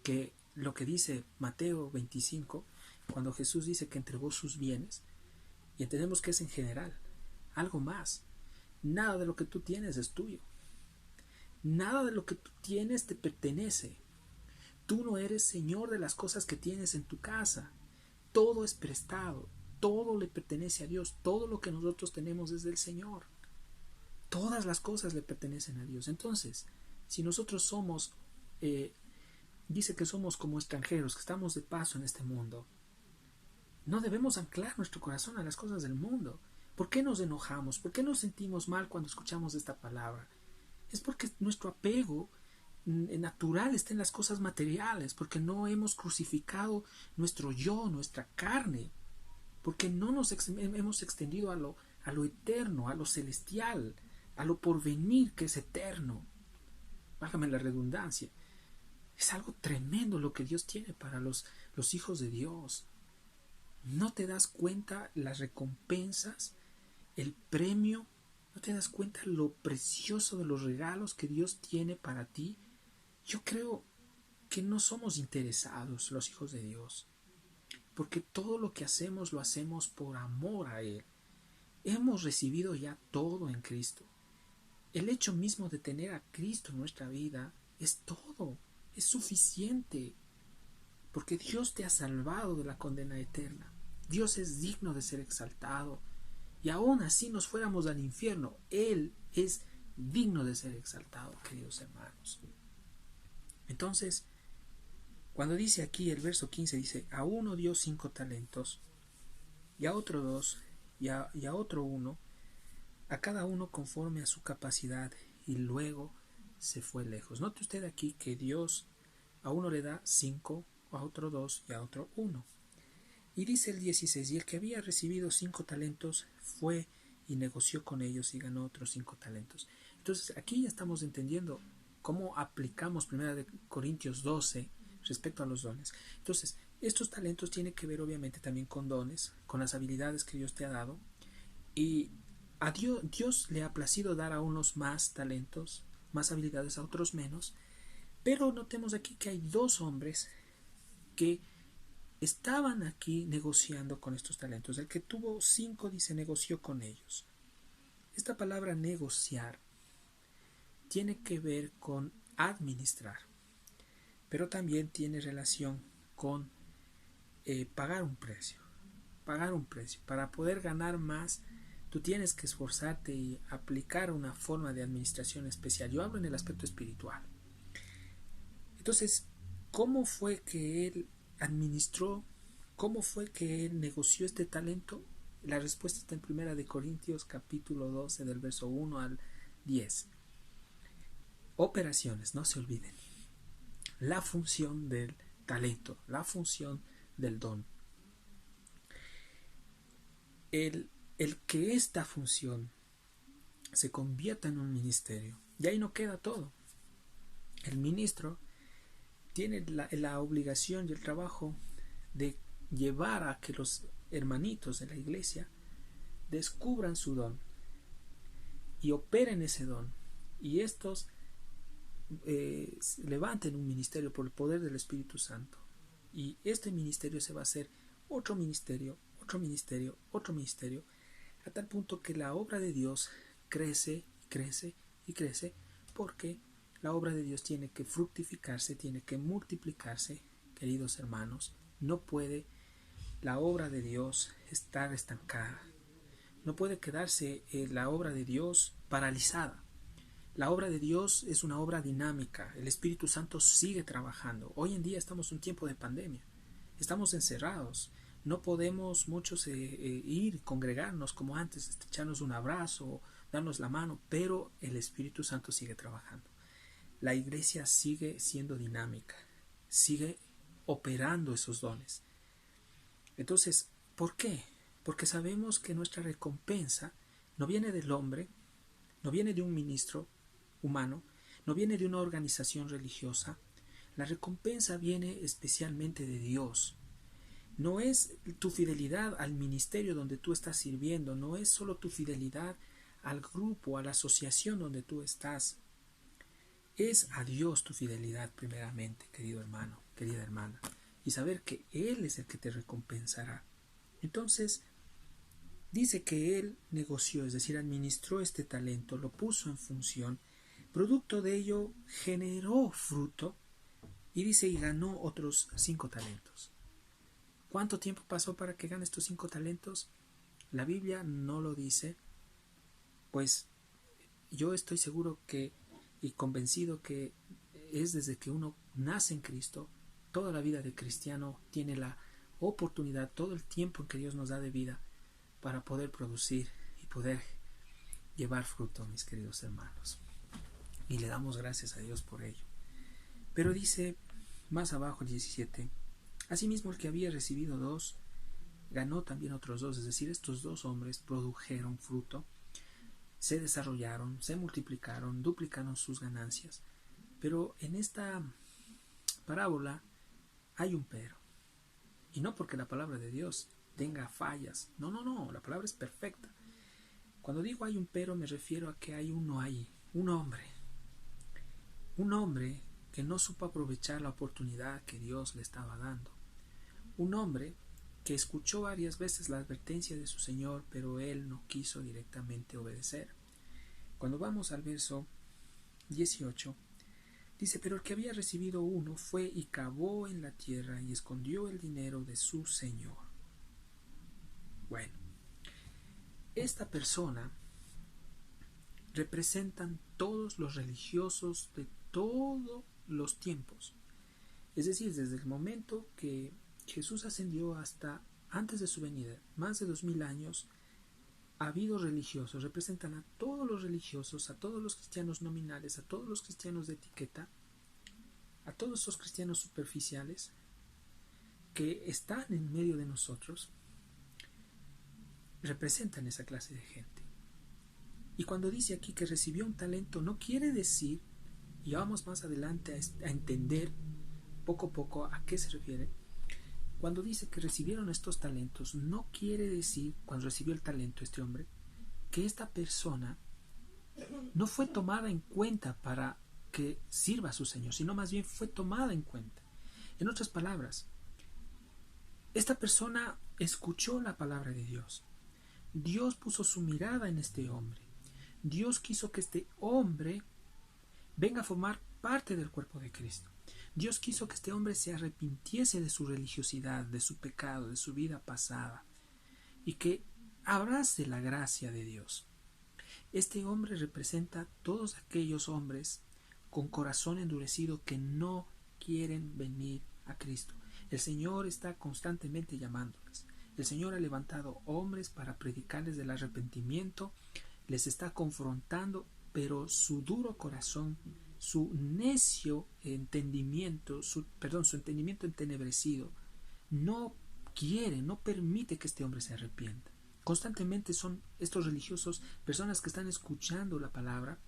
que lo que dice Mateo 25, cuando Jesús dice que entregó sus bienes, y entendemos que es en general, algo más. Nada de lo que tú tienes es tuyo. Nada de lo que tú tienes te pertenece. Tú no eres señor de las cosas que tienes en tu casa. Todo es prestado. Todo le pertenece a Dios. Todo lo que nosotros tenemos es del Señor. Todas las cosas le pertenecen a Dios. Entonces, si nosotros somos, dice que somos como extranjeros, que estamos de paso en este mundo, no debemos anclar nuestro corazón a las cosas del mundo. ¿Por qué nos enojamos? ¿Por qué nos sentimos mal cuando escuchamos esta palabra? Es porque nuestro apego natural está en las cosas materiales, porque no hemos crucificado nuestro yo, nuestra carne, porque no nos hemos extendido a lo eterno, a lo celestial, a lo porvenir que es eterno. Válgame la redundancia. Es algo tremendo lo que Dios tiene para los hijos de Dios. ¿No te das cuenta las recompensas, el premio? ¿No te das cuenta lo precioso de los regalos que Dios tiene para ti? Yo creo que no somos interesados los hijos de Dios, porque todo lo que hacemos lo hacemos por amor a Él. Hemos recibido ya todo en Cristo. El hecho mismo de tener a Cristo en nuestra vida es todo, es suficiente, porque Dios te ha salvado de la condena eterna. Dios es digno de ser exaltado, y aún así nos fuéramos al infierno, Él es digno de ser exaltado, queridos hermanos. Entonces, cuando dice aquí el verso 15, dice, a uno dio 5 talentos, y a otro 2, y a otro 1, a cada uno conforme a su capacidad, y luego se fue lejos. Note usted aquí que Dios a uno le da 5, a otro 2 y a otro 1. Y dice el 16, y el que había recibido 5 talentos fue y negoció con ellos y ganó otros 5 talentos. Entonces aquí ya estamos entendiendo cómo aplicamos 1 Corintios 12 respecto a los dones. Entonces, estos talentos tienen que ver obviamente también con dones, con las habilidades que Dios te ha dado. Y a Dios le ha placido dar a unos más talentos, más habilidades, a otros menos. Pero notemos aquí que hay 2 hombres que estaban aquí negociando con estos talentos. El que tuvo 5, dice, negoció con ellos. Esta palabra negociar tiene que ver con administrar, pero también tiene relación con pagar un precio. Pagar un precio. Para poder ganar más, tú tienes que esforzarte y aplicar una forma de administración especial. Yo hablo en el aspecto espiritual. Entonces, ¿cómo fue que él administró? ¿Cómo fue que él negoció este talento? La respuesta está en 1 Corintios capítulo 12 del verso 1 al 10. Operaciones, no se olviden. La función del talento, la función del don. El que esta función se convierta en un ministerio. Y ahí no queda todo. El ministro tiene la obligación y el trabajo de llevar a que los hermanitos de la iglesia descubran su don y operen ese don, y estos levanten un ministerio por el poder del Espíritu Santo, y este ministerio se va a hacer otro ministerio, otro ministerio, otro ministerio, a tal punto que la obra de Dios crece, crece y crece, porque la obra de Dios tiene que fructificarse, tiene que multiplicarse, queridos hermanos. No puede la obra de Dios estar estancada, no puede quedarse la obra de Dios paralizada. La obra de Dios es una obra dinámica, el Espíritu Santo sigue trabajando. Hoy en día estamos en un tiempo de pandemia, estamos encerrados, no podemos muchos ir, congregarnos como antes, echarnos un abrazo, darnos la mano, pero el Espíritu Santo sigue trabajando. La iglesia sigue siendo dinámica, sigue operando esos dones. Entonces, ¿por qué? Porque sabemos que nuestra recompensa no viene del hombre, no viene de un ministro humano, no viene de una organización religiosa. La recompensa viene especialmente de Dios. No es tu fidelidad al ministerio donde tú estás sirviendo, no es solo tu fidelidad al grupo, a la asociación donde tú estás. Es a Dios tu fidelidad primeramente, querido hermano, querida hermana, y saber que Él es el que te recompensará. Entonces, dice que Él negoció, es decir, administró este talento, lo puso en función, producto de ello generó fruto, y dice, y ganó otros 5 talentos. ¿Cuánto tiempo pasó para que gane estos 5 talentos? La Biblia no lo dice, pues yo estoy seguro que y convencido que es desde que uno nace en Cristo, toda la vida de cristiano tiene la oportunidad, todo el tiempo en que Dios nos da de vida para poder producir y poder llevar fruto, mis queridos hermanos. Y le damos gracias a Dios por ello. Pero dice más abajo el 17, asimismo el que había recibido 2, ganó también otros 2, es decir, estos 2 hombres produjeron fruto, se desarrollaron, se multiplicaron, duplicaron sus ganancias. Pero en esta parábola hay un pero. Y no porque la palabra de Dios tenga fallas. No, la palabra es perfecta. Cuando digo hay un pero me refiero a que hay un hombre. Un hombre que no supo aprovechar la oportunidad que Dios le estaba dando. Un hombre que escuchó varias veces la advertencia de su Señor, pero él no quiso directamente obedecer. Cuando vamos al verso 18, dice, pero el que había recibido 1 fue y cavó en la tierra y escondió el dinero de su Señor. Bueno, esta persona representan todos los religiosos de todos los tiempos. Es decir, desde el momento que Jesús ascendió hasta antes de su venida, más de 2000 años, ha habido religiosos, representan a todos los religiosos, a todos los cristianos nominales, a todos los cristianos de etiqueta, a todos esos cristianos superficiales que están en medio de nosotros, representan esa clase de gente. Y cuando dice aquí que recibió un talento, no quiere decir, y vamos más adelante a entender poco a poco a qué se refiere. Cuando dice que recibieron estos talentos, no quiere decir, cuando recibió el talento este hombre, que esta persona no fue tomada en cuenta para que sirva a su Señor, sino más bien fue tomada en cuenta. En otras palabras, esta persona escuchó la palabra de Dios. Dios puso su mirada en este hombre. Dios quiso que este hombre venga a formar parte del cuerpo de Cristo. Dios quiso que este hombre se arrepintiese de su religiosidad, de su pecado, de su vida pasada, y que abrace la gracia de Dios. Este hombre representa a todos aquellos hombres con corazón endurecido que no quieren venir a Cristo. El Señor está constantemente llamándoles. El Señor ha levantado hombres para predicarles del arrepentimiento, les está confrontando, pero su duro corazón, su necio entendimiento, su entendimiento entenebrecido, no quiere, no permite que este hombre se arrepienta. Constantemente son estos religiosos personas que están escuchando la palabra,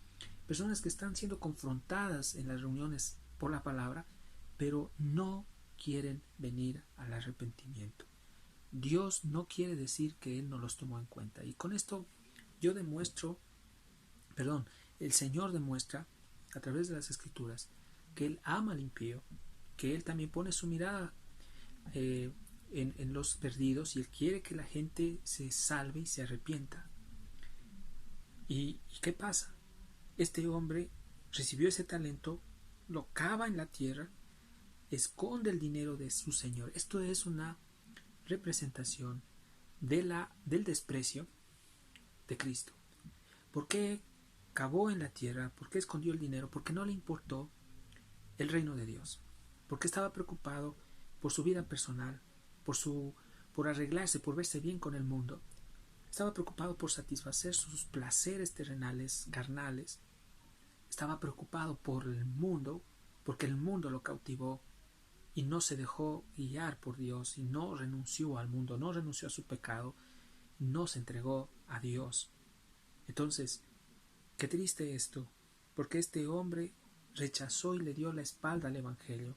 personas que están siendo confrontadas en las reuniones por la palabra, pero no quieren venir al arrepentimiento. Dios no quiere decir que Él no los tomó en cuenta. Y con esto yo demuestro, el Señor demuestra a través de las Escrituras que Él ama al impío, que Él también pone su mirada en los perdidos y Él quiere que la gente se salve y se arrepienta. ¿Y qué pasa? Este hombre recibió ese talento, lo cava en la tierra, esconde el dinero de su señor. Esto es una representación del desprecio de Cristo. ¿Por qué cavó en la tierra? ¿Por qué escondió el dinero? Porque no le importó el reino de Dios. Porque estaba preocupado por su vida personal, por arreglarse, por verse bien con el mundo. Estaba preocupado por satisfacer sus placeres terrenales, carnales. Estaba preocupado por el mundo, porque el mundo lo cautivó y no se dejó guiar por Dios y no renunció al mundo, no renunció a su pecado, no se entregó a Dios. Entonces, qué triste esto, porque este hombre rechazó y le dio la espalda al Evangelio.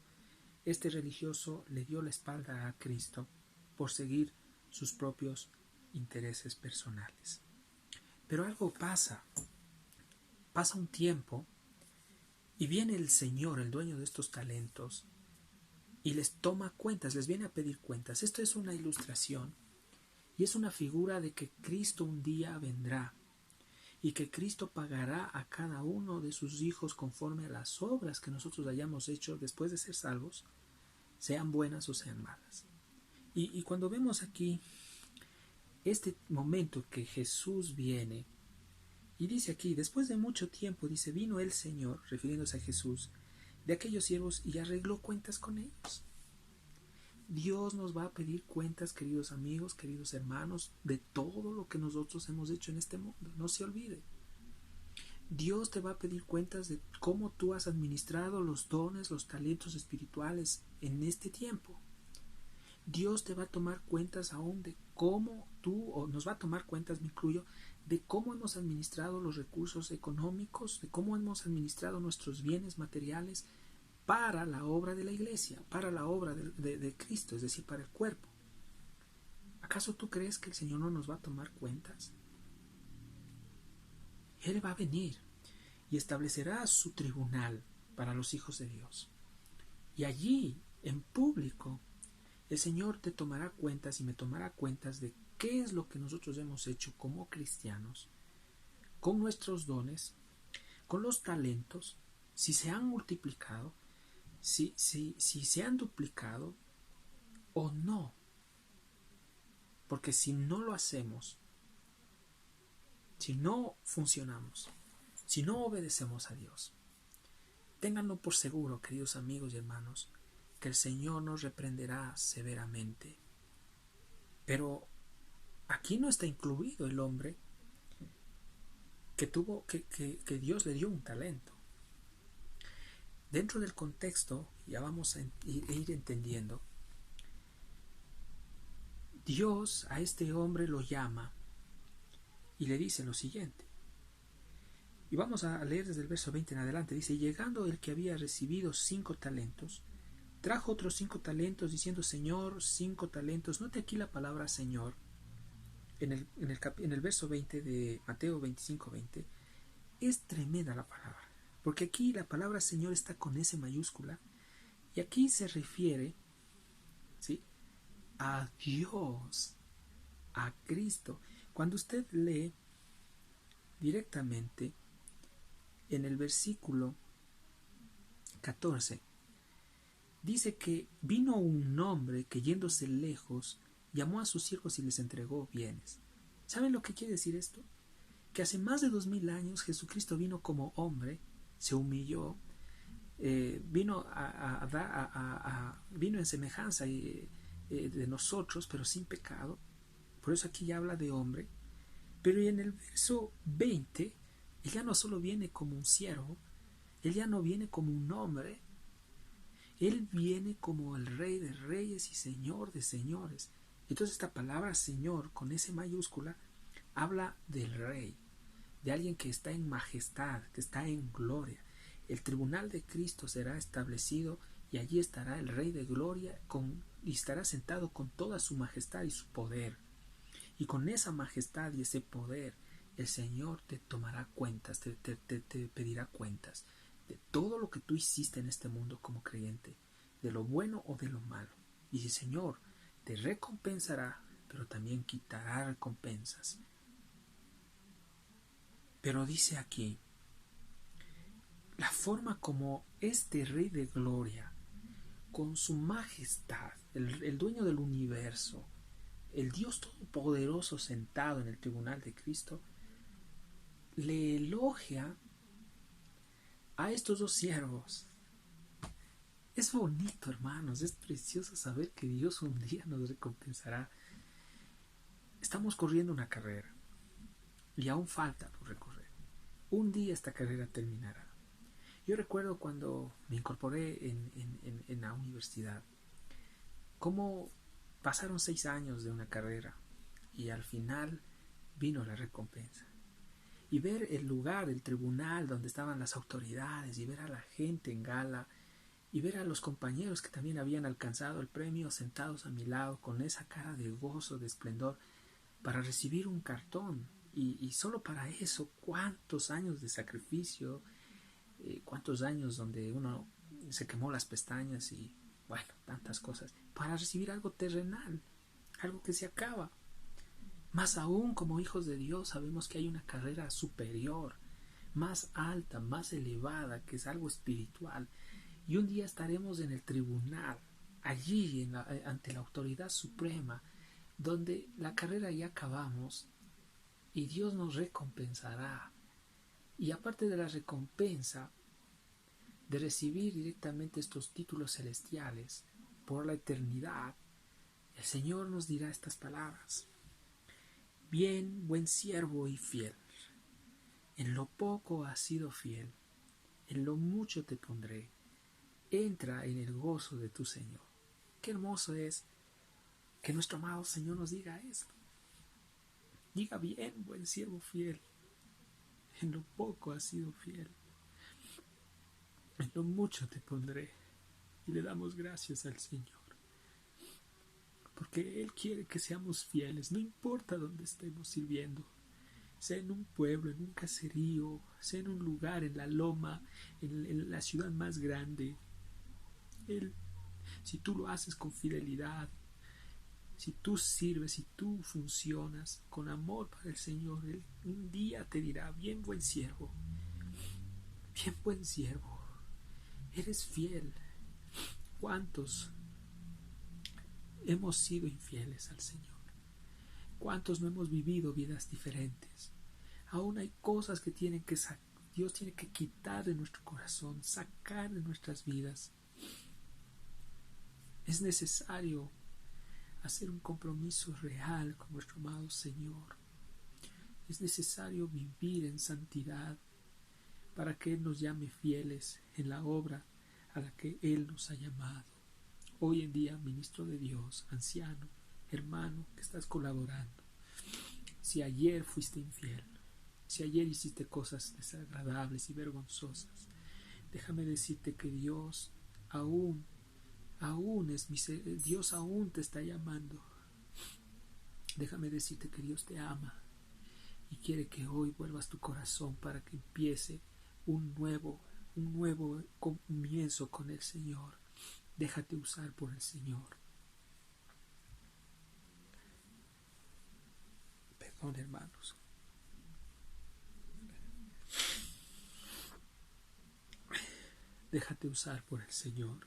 Este religioso le dio la espalda a Cristo por seguir sus propios intereses personales. Pero algo pasa un tiempo y viene el Señor, el dueño de estos talentos, y les toma cuentas, les viene a pedir cuentas. Esto es una ilustración y es una figura de que Cristo un día vendrá y que Cristo pagará a cada uno de sus hijos conforme a las obras que nosotros hayamos hecho después de ser salvos, sean buenas o sean malas. Y cuando vemos aquí este momento que Jesús viene, y dice aquí, después de mucho tiempo, dice, vino el Señor, refiriéndose a Jesús, de aquellos siervos y arregló cuentas con ellos. Dios nos va a pedir cuentas, queridos amigos, queridos hermanos, de todo lo que nosotros hemos hecho en este mundo. No se olvide. Dios te va a pedir cuentas de cómo tú has administrado los dones, los talentos espirituales en este tiempo. Dios te va a tomar cuentas aún de cómo tú, o nos va a tomar cuentas, me incluyo, de cómo hemos administrado los recursos económicos, de cómo hemos administrado nuestros bienes materiales para la obra de la iglesia, para la obra de Cristo, es decir, para el cuerpo. ¿Acaso tú crees que el Señor no nos va a tomar cuentas? Él va a venir y establecerá su tribunal para los hijos de Dios. Y allí, en público, el Señor te tomará cuentas y me tomará cuentas de qué es lo que nosotros hemos hecho como cristianos, con nuestros dones, con los talentos, si se han multiplicado, si se han duplicado o no. Porque si no lo hacemos, si no funcionamos, si no obedecemos a Dios, ténganlo por seguro, queridos amigos y hermanos, que el Señor nos reprenderá severamente. Pero aquí no está incluido el hombre que Dios le dio un talento. Dentro del contexto, ya vamos a ir entendiendo, Dios a este hombre lo llama y le dice lo siguiente. Y vamos a leer desde el verso 20 en adelante. Dice, llegando el que había recibido 5 talentos, trajo otros 5 talentos, diciendo, Señor, 5 talentos. Note aquí la palabra Señor, en el verso 20 de Mateo 25:20. Es tremenda la palabra, porque aquí la palabra Señor está con S mayúscula, y aquí se refiere, ¿sí?, a Dios, a Cristo. Cuando usted lee directamente en el versículo 14, dice que vino un hombre que yéndose lejos llamó a sus siervos y les entregó bienes. ¿Saben lo que quiere decir esto? Que hace más de 2000 años Jesucristo vino como hombre, se humilló, vino en semejanza de nosotros, pero sin pecado. Por eso aquí ya habla de hombre. Pero en el verso 20, Él ya no solo viene como un siervo, Él ya no viene como un hombre, Él viene como el Rey de Reyes y Señor de Señores. Entonces esta palabra Señor, con S mayúscula, habla del Rey, de alguien que está en majestad, que está en gloria. El tribunal de Cristo será establecido y allí estará el Rey de Gloria con y estará sentado con toda su majestad y su poder. Y con esa majestad y ese poder, el Señor te tomará cuentas, te pedirá cuentas de todo lo que tú hiciste en este mundo como creyente, de lo bueno o de lo malo. Y el Señor te recompensará, pero también quitará recompensas. Pero dice aquí, la forma como este Rey de Gloria, con su majestad, el dueño del universo, el Dios Todopoderoso sentado en el tribunal de Cristo, le elogia a estos dos siervos. Es bonito, hermanos, es precioso saber que Dios un día nos recompensará. Estamos corriendo una carrera y aún falta por recorrer. Un día esta carrera terminará. Yo recuerdo cuando me incorporé en la universidad, cómo pasaron 6 años de una carrera y al final vino la recompensa. Y ver el lugar, el tribunal donde estaban las autoridades, y ver a la gente en gala, y ver a los compañeros que también habían alcanzado el premio sentados a mi lado con esa cara de gozo, de esplendor, para recibir un cartón. Y solo para eso, cuántos años de sacrificio, cuántos años donde uno se quemó las pestañas y bueno, tantas cosas, para recibir algo terrenal, algo que se acaba. Más aún, como hijos de Dios, sabemos que hay una carrera superior, más alta, más elevada, que es algo espiritual. Y un día estaremos en el tribunal, allí ante la autoridad suprema, donde la carrera ya acabamos y Dios nos recompensará. Y aparte de la recompensa, de recibir directamente estos títulos celestiales por la eternidad, el Señor nos dirá estas palabras: bien, buen siervo y fiel, en lo poco has sido fiel, en lo mucho te pondré, entra en el gozo de tu Señor. Qué hermoso es que nuestro amado Señor nos diga esto. Diga: bien, buen siervo fiel, en lo poco has sido fiel, en lo mucho te pondré. Y le damos gracias al Señor, porque Él quiere que seamos fieles, no importa dónde estemos sirviendo, sea en un pueblo, en un caserío, sea en un lugar, en la loma, en la ciudad más grande. Él, si tú lo haces con fidelidad, si tú sirves, si tú funcionas con amor para el Señor, Él un día te dirá: bien, buen siervo, eres fiel. ¿Cuántos hemos sido infieles al Señor? ¿Cuántos no hemos vivido vidas diferentes? Aún hay cosas que Dios tiene que quitar de nuestro corazón, sacar de nuestras vidas. Es necesario hacer un compromiso real con nuestro amado Señor. Es necesario vivir en santidad para que Él nos llame fieles en la obra a la que Él nos ha llamado. Hoy en día, ministro de Dios, anciano, hermano, que estás colaborando, si ayer fuiste infiel, si ayer hiciste cosas desagradables y vergonzosas, déjame decirte que Dios aún Dios aún te está llamando. Déjame decirte que Dios te ama y quiere que hoy vuelvas tu corazón para que empiece un nuevo comienzo con el Señor. Déjate usar por el Señor. Perdón, hermanos. Déjate usar por el Señor,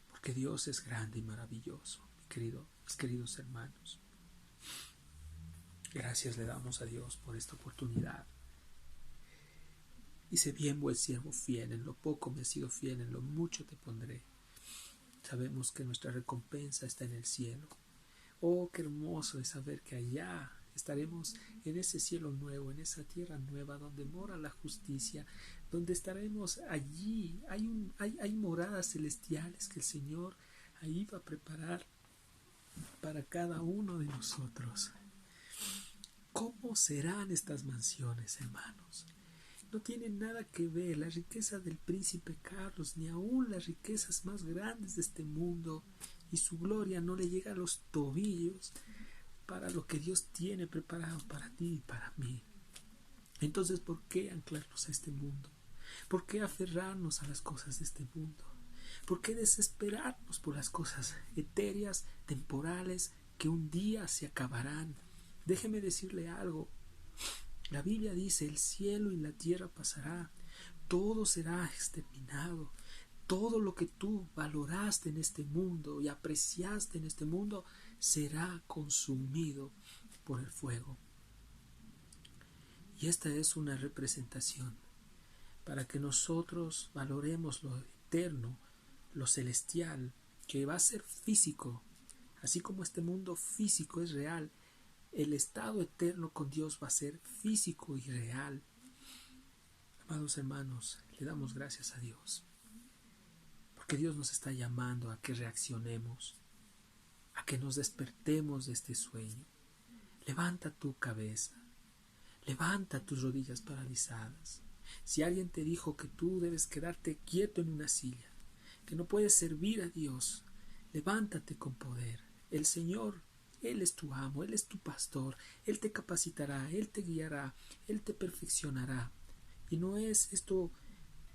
porque Dios es grande y maravilloso, mis queridos hermanos. Gracias le damos a Dios por esta oportunidad. Dice: bien, buen siervo fiel, en lo poco me has sido fiel, en lo mucho te pondré. Sabemos que nuestra recompensa está en el cielo. Oh, qué hermoso es saber que allá estaremos en ese cielo nuevo, en esa tierra nueva donde mora la justicia, donde estaremos allí. Hay moradas celestiales que el Señor ha ido a preparar para cada uno de nosotros. ¿Cómo serán estas mansiones, hermanos? No tienen nada que ver la riqueza del príncipe Carlos, ni aún las riquezas más grandes de este mundo, y su gloria no le llega a los tobillos para lo que Dios tiene preparado para ti y para mí. Entonces, ¿por qué anclarnos a este mundo? ¿Por qué aferrarnos a las cosas de este mundo? ¿Por qué desesperarnos por las cosas etéreas, temporales, que un día se acabarán? Déjeme decirle algo. La Biblia dice, el cielo y la tierra pasará, todo será exterminado. Todo lo que tú valoraste en este mundo y apreciaste en este mundo será consumido por el fuego. Y esta es una representación para que nosotros valoremos lo eterno, lo celestial, que va a ser físico. Así como este mundo físico es real, el estado eterno con Dios va a ser físico y real. Amados hermanos, le damos gracias a Dios, porque Dios nos está llamando a que reaccionemos, a que nos despertemos de este sueño. Levanta tu cabeza, levanta tus rodillas paralizadas. Si alguien te dijo que tú debes quedarte quieto en una silla, que no puedes servir a Dios, levántate con poder. El Señor, Él es tu amo, Él es tu pastor, Él te capacitará, Él te guiará, Él te perfeccionará. Y no es esto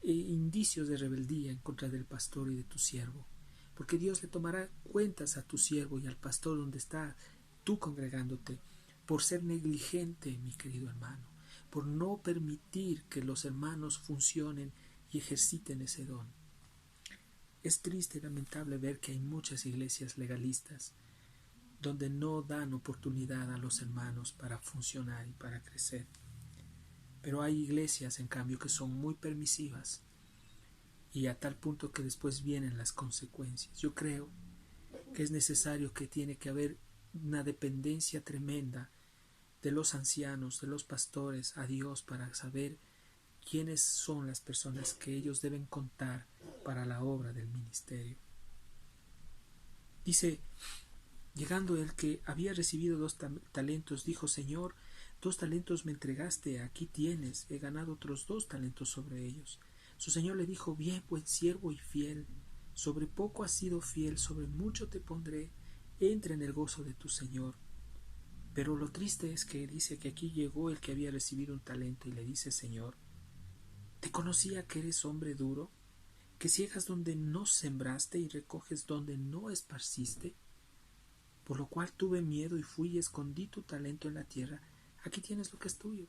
indicios de rebeldía en contra del pastor y de tu siervo, porque Dios le tomará cuentas a tu siervo y al pastor donde está tú congregándote, por ser negligente, mi querido hermano, por no permitir que los hermanos funcionen y ejerciten ese don. Es triste y lamentable ver que hay muchas iglesias legalistas donde no dan oportunidad a los hermanos para funcionar y para crecer. Pero hay iglesias, en cambio, que son muy permisivas y a tal punto que después vienen las consecuencias. Yo creo que es necesario, que tiene que haber una dependencia tremenda de los ancianos, de los pastores a Dios, para saber quiénes son las personas que ellos deben contar para la obra del ministerio. Dice, llegando el que había recibido 2 talentos, dijo: Señor, 2 talentos me entregaste, aquí tienes, he ganado otros 2 talentos sobre ellos. Su señor le dijo: bien, buen siervo y fiel, sobre poco has sido fiel, sobre mucho te pondré, entra en el gozo de tu señor. Pero lo triste es que dice que aquí llegó el que había recibido 1 talento y le dice: Señor, te conocía que eres hombre duro, que ciegas donde no sembraste y recoges donde no esparciste, por lo cual tuve miedo y fui y escondí tu talento en la tierra. Aquí tienes lo que es tuyo.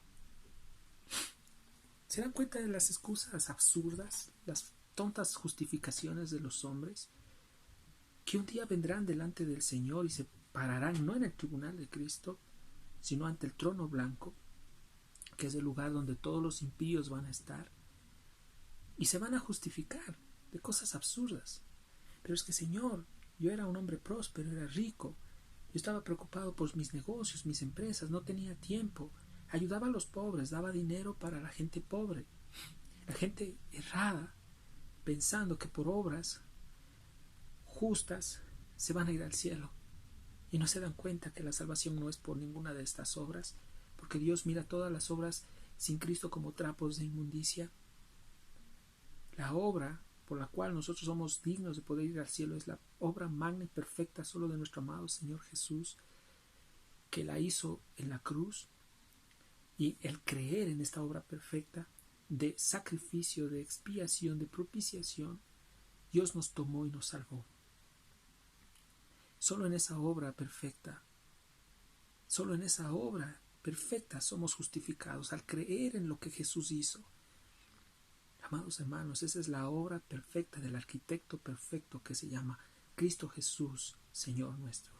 ¿Se dan cuenta de las excusas absurdas, las tontas justificaciones de los hombres, que un día vendrán delante del Señor y se pararán no en el tribunal de Cristo, sino ante el trono blanco, que es el lugar donde todos los impíos van a estar, y se van a justificar de cosas absurdas? Pero es que, Señor, yo era un hombre próspero, era rico, yo estaba preocupado por mis negocios, mis empresas, no tenía tiempo, ayudaba a los pobres, daba dinero para la gente pobre, la gente errada, pensando que por obras justas se van a ir al cielo, y no se dan cuenta que la salvación no es por ninguna de estas obras, porque Dios mira todas las obras sin Cristo como trapos de inmundicia. La obra por la cual nosotros somos dignos de poder ir al cielo es la obra magna y perfecta solo de nuestro amado Señor Jesús, que la hizo en la cruz. Y el creer en esta obra perfecta de sacrificio, de expiación, de propiciación, Dios nos tomó y nos salvó. Solo en esa obra perfecta, solo en esa obra perfecta somos justificados, al creer en lo que Jesús hizo. Amados hermanos, esa es la obra perfecta del arquitecto perfecto que se llama Cristo Jesús, Señor nuestro.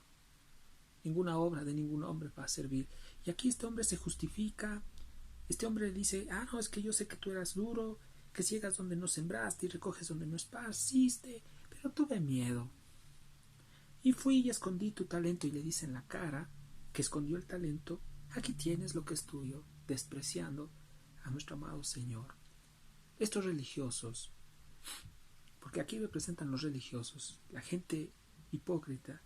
Ninguna obra de ningún hombre va a servir. Y aquí este hombre se justifica. Este hombre dice: no, es que yo sé que tú eras duro, que ciegas donde no sembraste y recoges donde no esparciste, pero tuve miedo. Y fui y escondí tu talento. Y le dice en la cara que escondió el talento: aquí tienes lo que es tuyo, despreciando a nuestro amado Señor. Estos religiosos, porque aquí representan los religiosos, la gente hipócrita,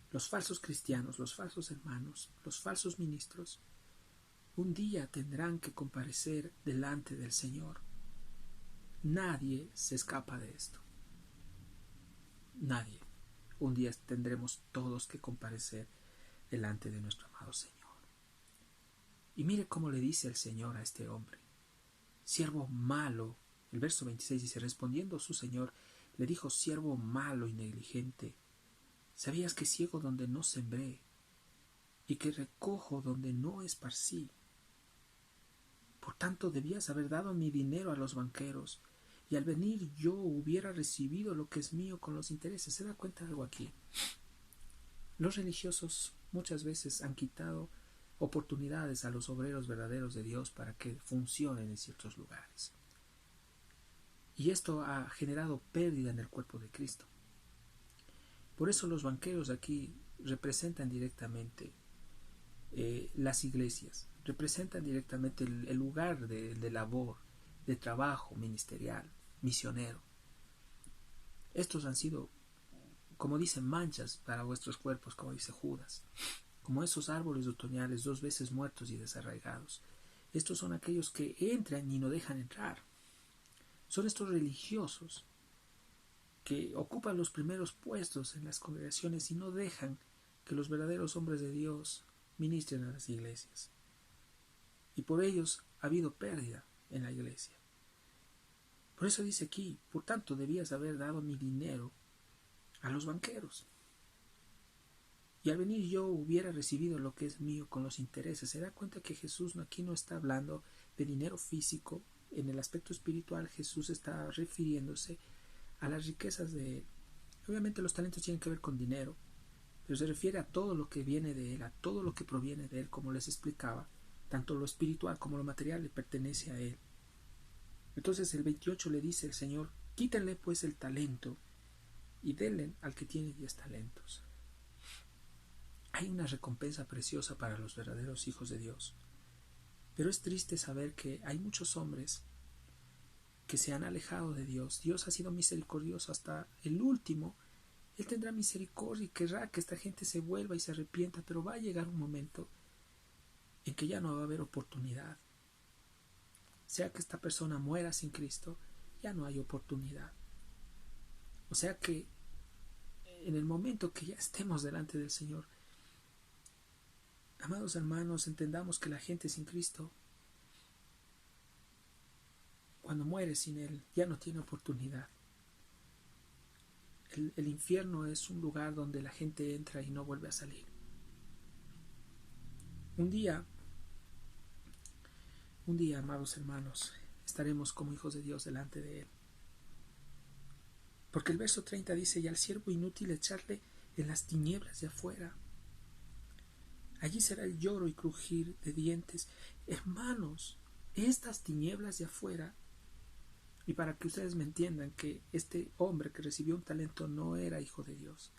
los falsos cristianos, los falsos hermanos, los falsos ministros, un día tendrán que comparecer delante del Señor. Nadie se escapa de esto. Nadie. un día tendremos todos que comparecer delante de nuestro amado Señor. Y mire cómo le dice el Señor a este hombre: siervo malo. El verso 26 dice: respondiendo su Señor, le dijo: siervo malo y negligente, ¿sabías que ciego donde no sembré, y que recojo donde no esparcí? Por tanto, debías haber dado mi dinero a los banqueros, y al venir yo hubiera recibido lo que es mío con los intereses. ¿Se da cuenta de algo aquí? Los religiosos muchas veces han quitado oportunidades a los obreros verdaderos de Dios para que funcionen en ciertos lugares. Y esto ha generado pérdida en el cuerpo de Cristo. Por eso los banqueros aquí representan directamente las iglesias, representan directamente el lugar de labor, de trabajo ministerial, misionero. Estos han sido, como dicen, manchas para vuestros cuerpos, como dice Judas, como esos árboles otoñales 2 veces muertos y desarraigados. Estos son aquellos que entran y no dejan entrar. Son estos religiosos que ocupan los primeros puestos en las congregaciones y no dejan que los verdaderos hombres de Dios ministren a las iglesias. Y por ellos ha habido pérdida en la iglesia. Por eso dice aquí: por tanto debías haber dado mi dinero a los banqueros, y al venir yo hubiera recibido lo que es mío con los intereses. Se da cuenta que Jesús aquí no está hablando de dinero físico. En el aspecto espiritual, Jesús está refiriéndose a las riquezas de Él. Obviamente los talentos tienen que ver con dinero, pero se refiere a todo lo que viene de Él, a todo lo que proviene de Él, como les explicaba. Tanto lo espiritual como lo material le pertenece a Él. Entonces el 28 le dice el Señor: quítenle pues el talento y denle al que tiene 10 talentos. Hay una recompensa preciosa para los verdaderos hijos de Dios. Pero es triste saber que hay muchos hombres que se han alejado de Dios. Dios ha sido misericordioso hasta el último. Él tendrá misericordia y querrá que esta gente se vuelva y se arrepienta, pero va a llegar un momento en que ya no va a haber oportunidad. Sea que esta persona muera sin Cristo, ya no hay oportunidad. O sea que en el momento que ya estemos delante del Señor, amados hermanos, entendamos que la gente sin Cristo, cuando muere sin Él, ya no tiene oportunidad. El infierno es un lugar donde la gente entra y no vuelve a salir. Un día, amados hermanos, estaremos como hijos de Dios delante de Él. Porque el verso 30 dice: y al siervo inútil echarle en las tinieblas de afuera. Allí será el lloro y crujir de dientes. Hermanos, estas tinieblas de afuera, y para que ustedes me entiendan que este hombre que recibió un talento no era hijo de Dios,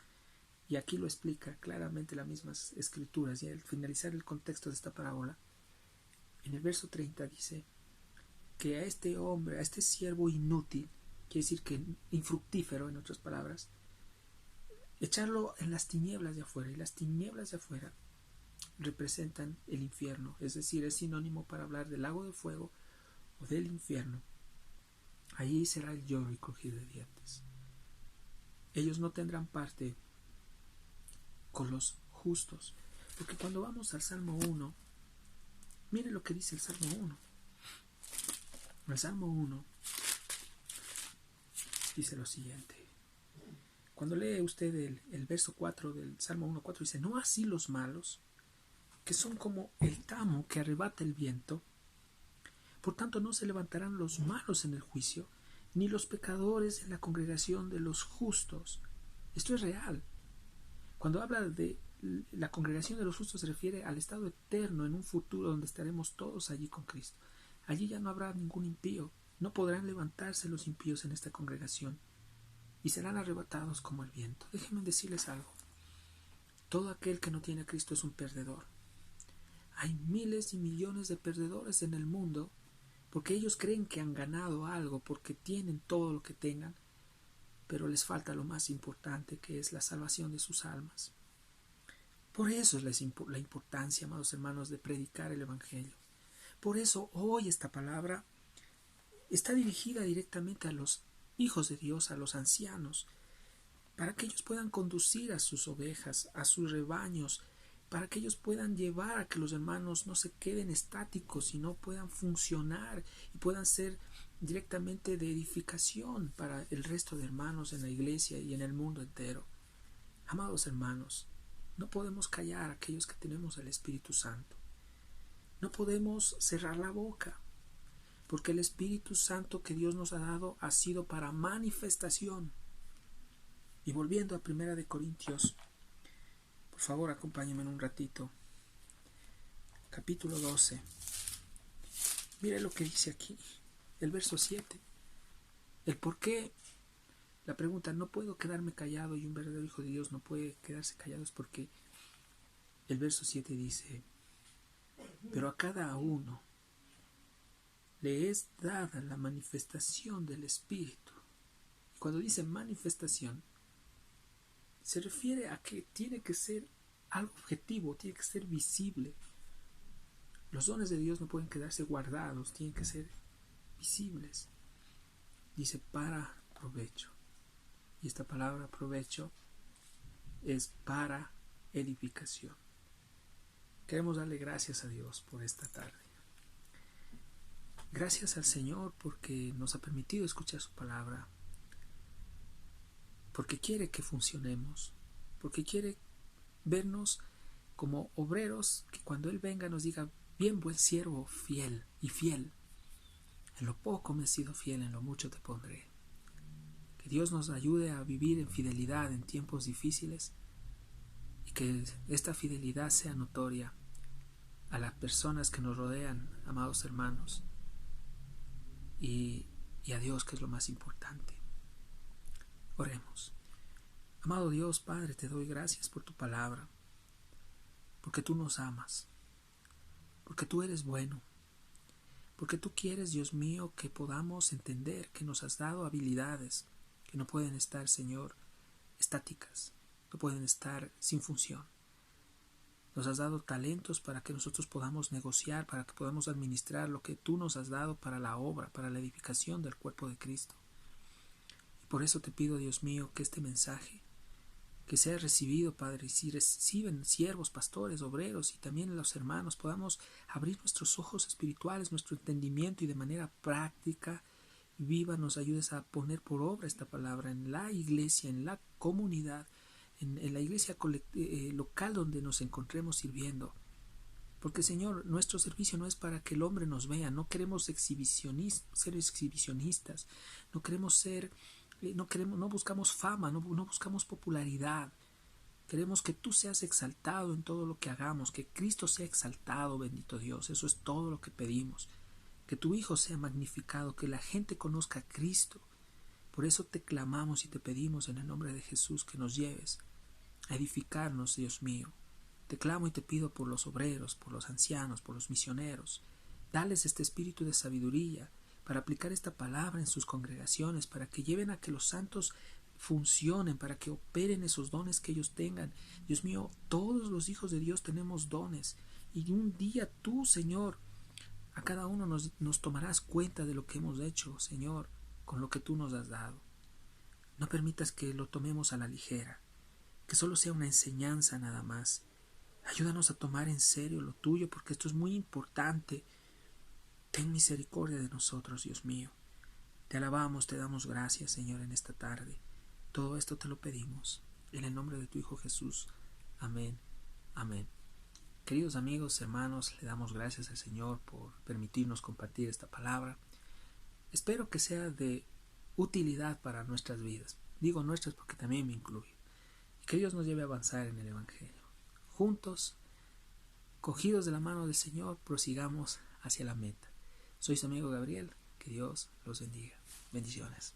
y aquí lo explica claramente las mismas escrituras, y al finalizar el contexto de esta parábola, en el verso 30 dice que a este hombre, a este siervo inútil, quiere decir que infructífero, en otras palabras, echarlo en las tinieblas de afuera. Y las tinieblas de afuera representan el infierno, es decir, es sinónimo para hablar del lago de fuego o del infierno. Allí será el lloro y crujir de dientes. Ellos no tendrán parte con los justos, porque cuando vamos al Salmo 1, mire lo que dice el Salmo 1. El Salmo 1 dice lo siguiente. Cuando lee usted el verso 4 del Salmo 1:4, dice: no así los malos, que son como el tamo que arrebata el viento. Por tanto no se levantarán los malos en el juicio, ni los pecadores en la congregación de los justos. Esto es real. Cuando habla de la congregación de los justos, se refiere al estado eterno en un futuro donde estaremos todos allí con Cristo. Allí ya no habrá ningún impío. No podrán levantarse los impíos en esta congregación y serán arrebatados como el viento. Déjenme decirles algo. Todo aquel que no tiene a Cristo es un perdedor. Hay miles y millones de perdedores en el mundo porque ellos creen que han ganado algo, porque tienen todo lo que tengan, pero les falta lo más importante, que es la salvación de sus almas. Por eso es la importancia, amados hermanos, de predicar el Evangelio. Por eso hoy esta palabra está dirigida directamente a los hijos de Dios, a los ancianos, para que ellos puedan conducir a sus ovejas, a sus rebaños, para que ellos puedan llevar a que los hermanos no se queden estáticos, sino puedan funcionar y puedan ser directamente de edificación para el resto de hermanos en la iglesia y en el mundo entero. Amados hermanos, no podemos callar a aquellos que tenemos el Espíritu Santo. No podemos cerrar la boca, porque el Espíritu Santo que Dios nos ha dado ha sido para manifestación. Y volviendo a 1 de Corintios, por favor acompáñenme en un ratito. Capítulo 12. Mire lo que dice aquí, el verso 7. El por qué, la pregunta, no puedo quedarme callado y un verdadero hijo de Dios no puede quedarse callado, es porque el verso 7 dice: pero a cada uno le es dada la manifestación del Espíritu. Y cuando dice manifestación, se refiere a que tiene que ser algo objetivo, tiene que ser visible. Los dones de Dios no pueden quedarse guardados, tienen que ser visibles. Dice para provecho. Y esta palabra provecho es para edificación. Queremos darle gracias a Dios por esta tarde. Gracias al Señor porque nos ha permitido escuchar su palabra, porque quiere que funcionemos, porque quiere vernos como obreros que cuando Él venga nos diga: bien, buen siervo, fiel y fiel. En lo poco me he sido fiel, en lo mucho te pondré. Que Dios nos ayude a vivir en fidelidad en tiempos difíciles y que esta fidelidad sea notoria a las personas que nos rodean, amados hermanos, y a Dios, que es lo más importante. Oremos. Amado Dios, Padre, te doy gracias por tu palabra, porque tú nos amas, porque tú eres bueno, porque tú quieres, Dios mío, que podamos entender que nos has dado habilidades que no pueden estar, Señor, estáticas, no pueden estar sin función. Nos has dado talentos para que nosotros podamos negociar, para que podamos administrar lo que tú nos has dado para la obra, para la edificación del cuerpo de Cristo. Y por eso te pido, Dios mío, que este mensaje, que sea recibido, Padre, y si reciben siervos, pastores, obreros y también los hermanos, podamos abrir nuestros ojos espirituales, nuestro entendimiento, y de manera práctica y viva nos ayudes a poner por obra esta palabra en la iglesia, en la comunidad, en la iglesia local donde nos encontremos sirviendo. Porque, Señor, nuestro servicio no es para que el hombre nos vea. No queremos ser exhibicionistas. No buscamos fama, no buscamos popularidad. Queremos que tú seas exaltado en todo lo que hagamos, que Cristo sea exaltado, bendito Dios. Eso es todo lo que pedimos. Que tu Hijo sea magnificado, que la gente conozca a Cristo. Por eso te clamamos y te pedimos en el nombre de Jesús que nos lleves a edificarnos, Dios mío. Te clamo y te pido por los obreros, por los ancianos, por los misioneros. Dales este espíritu de sabiduría para aplicar esta palabra en sus congregaciones, para que lleven a que los santos funcionen, para que operen esos dones que ellos tengan. Dios mío, todos los hijos de Dios tenemos dones, y un día tú, Señor, a cada uno nos tomarás cuenta de lo que hemos hecho, Señor, con lo que tú nos has dado. No permitas que lo tomemos a la ligera, que solo sea una enseñanza nada más. Ayúdanos a tomar en serio lo tuyo, porque esto es muy importante. Ten misericordia de nosotros, Dios mío. Te alabamos, te damos gracias, Señor, en esta tarde. Todo esto te lo pedimos en el nombre de tu Hijo Jesús. Amén. Amén. Queridos amigos, hermanos, le damos gracias al Señor por permitirnos compartir esta palabra. Espero que sea de utilidad para nuestras vidas. Digo nuestras porque también me incluye. Y que Dios nos lleve a avanzar en el Evangelio. Juntos, cogidos de la mano del Señor, prosigamos hacia la meta. Soy su amigo Gabriel. Que Dios los bendiga. Bendiciones.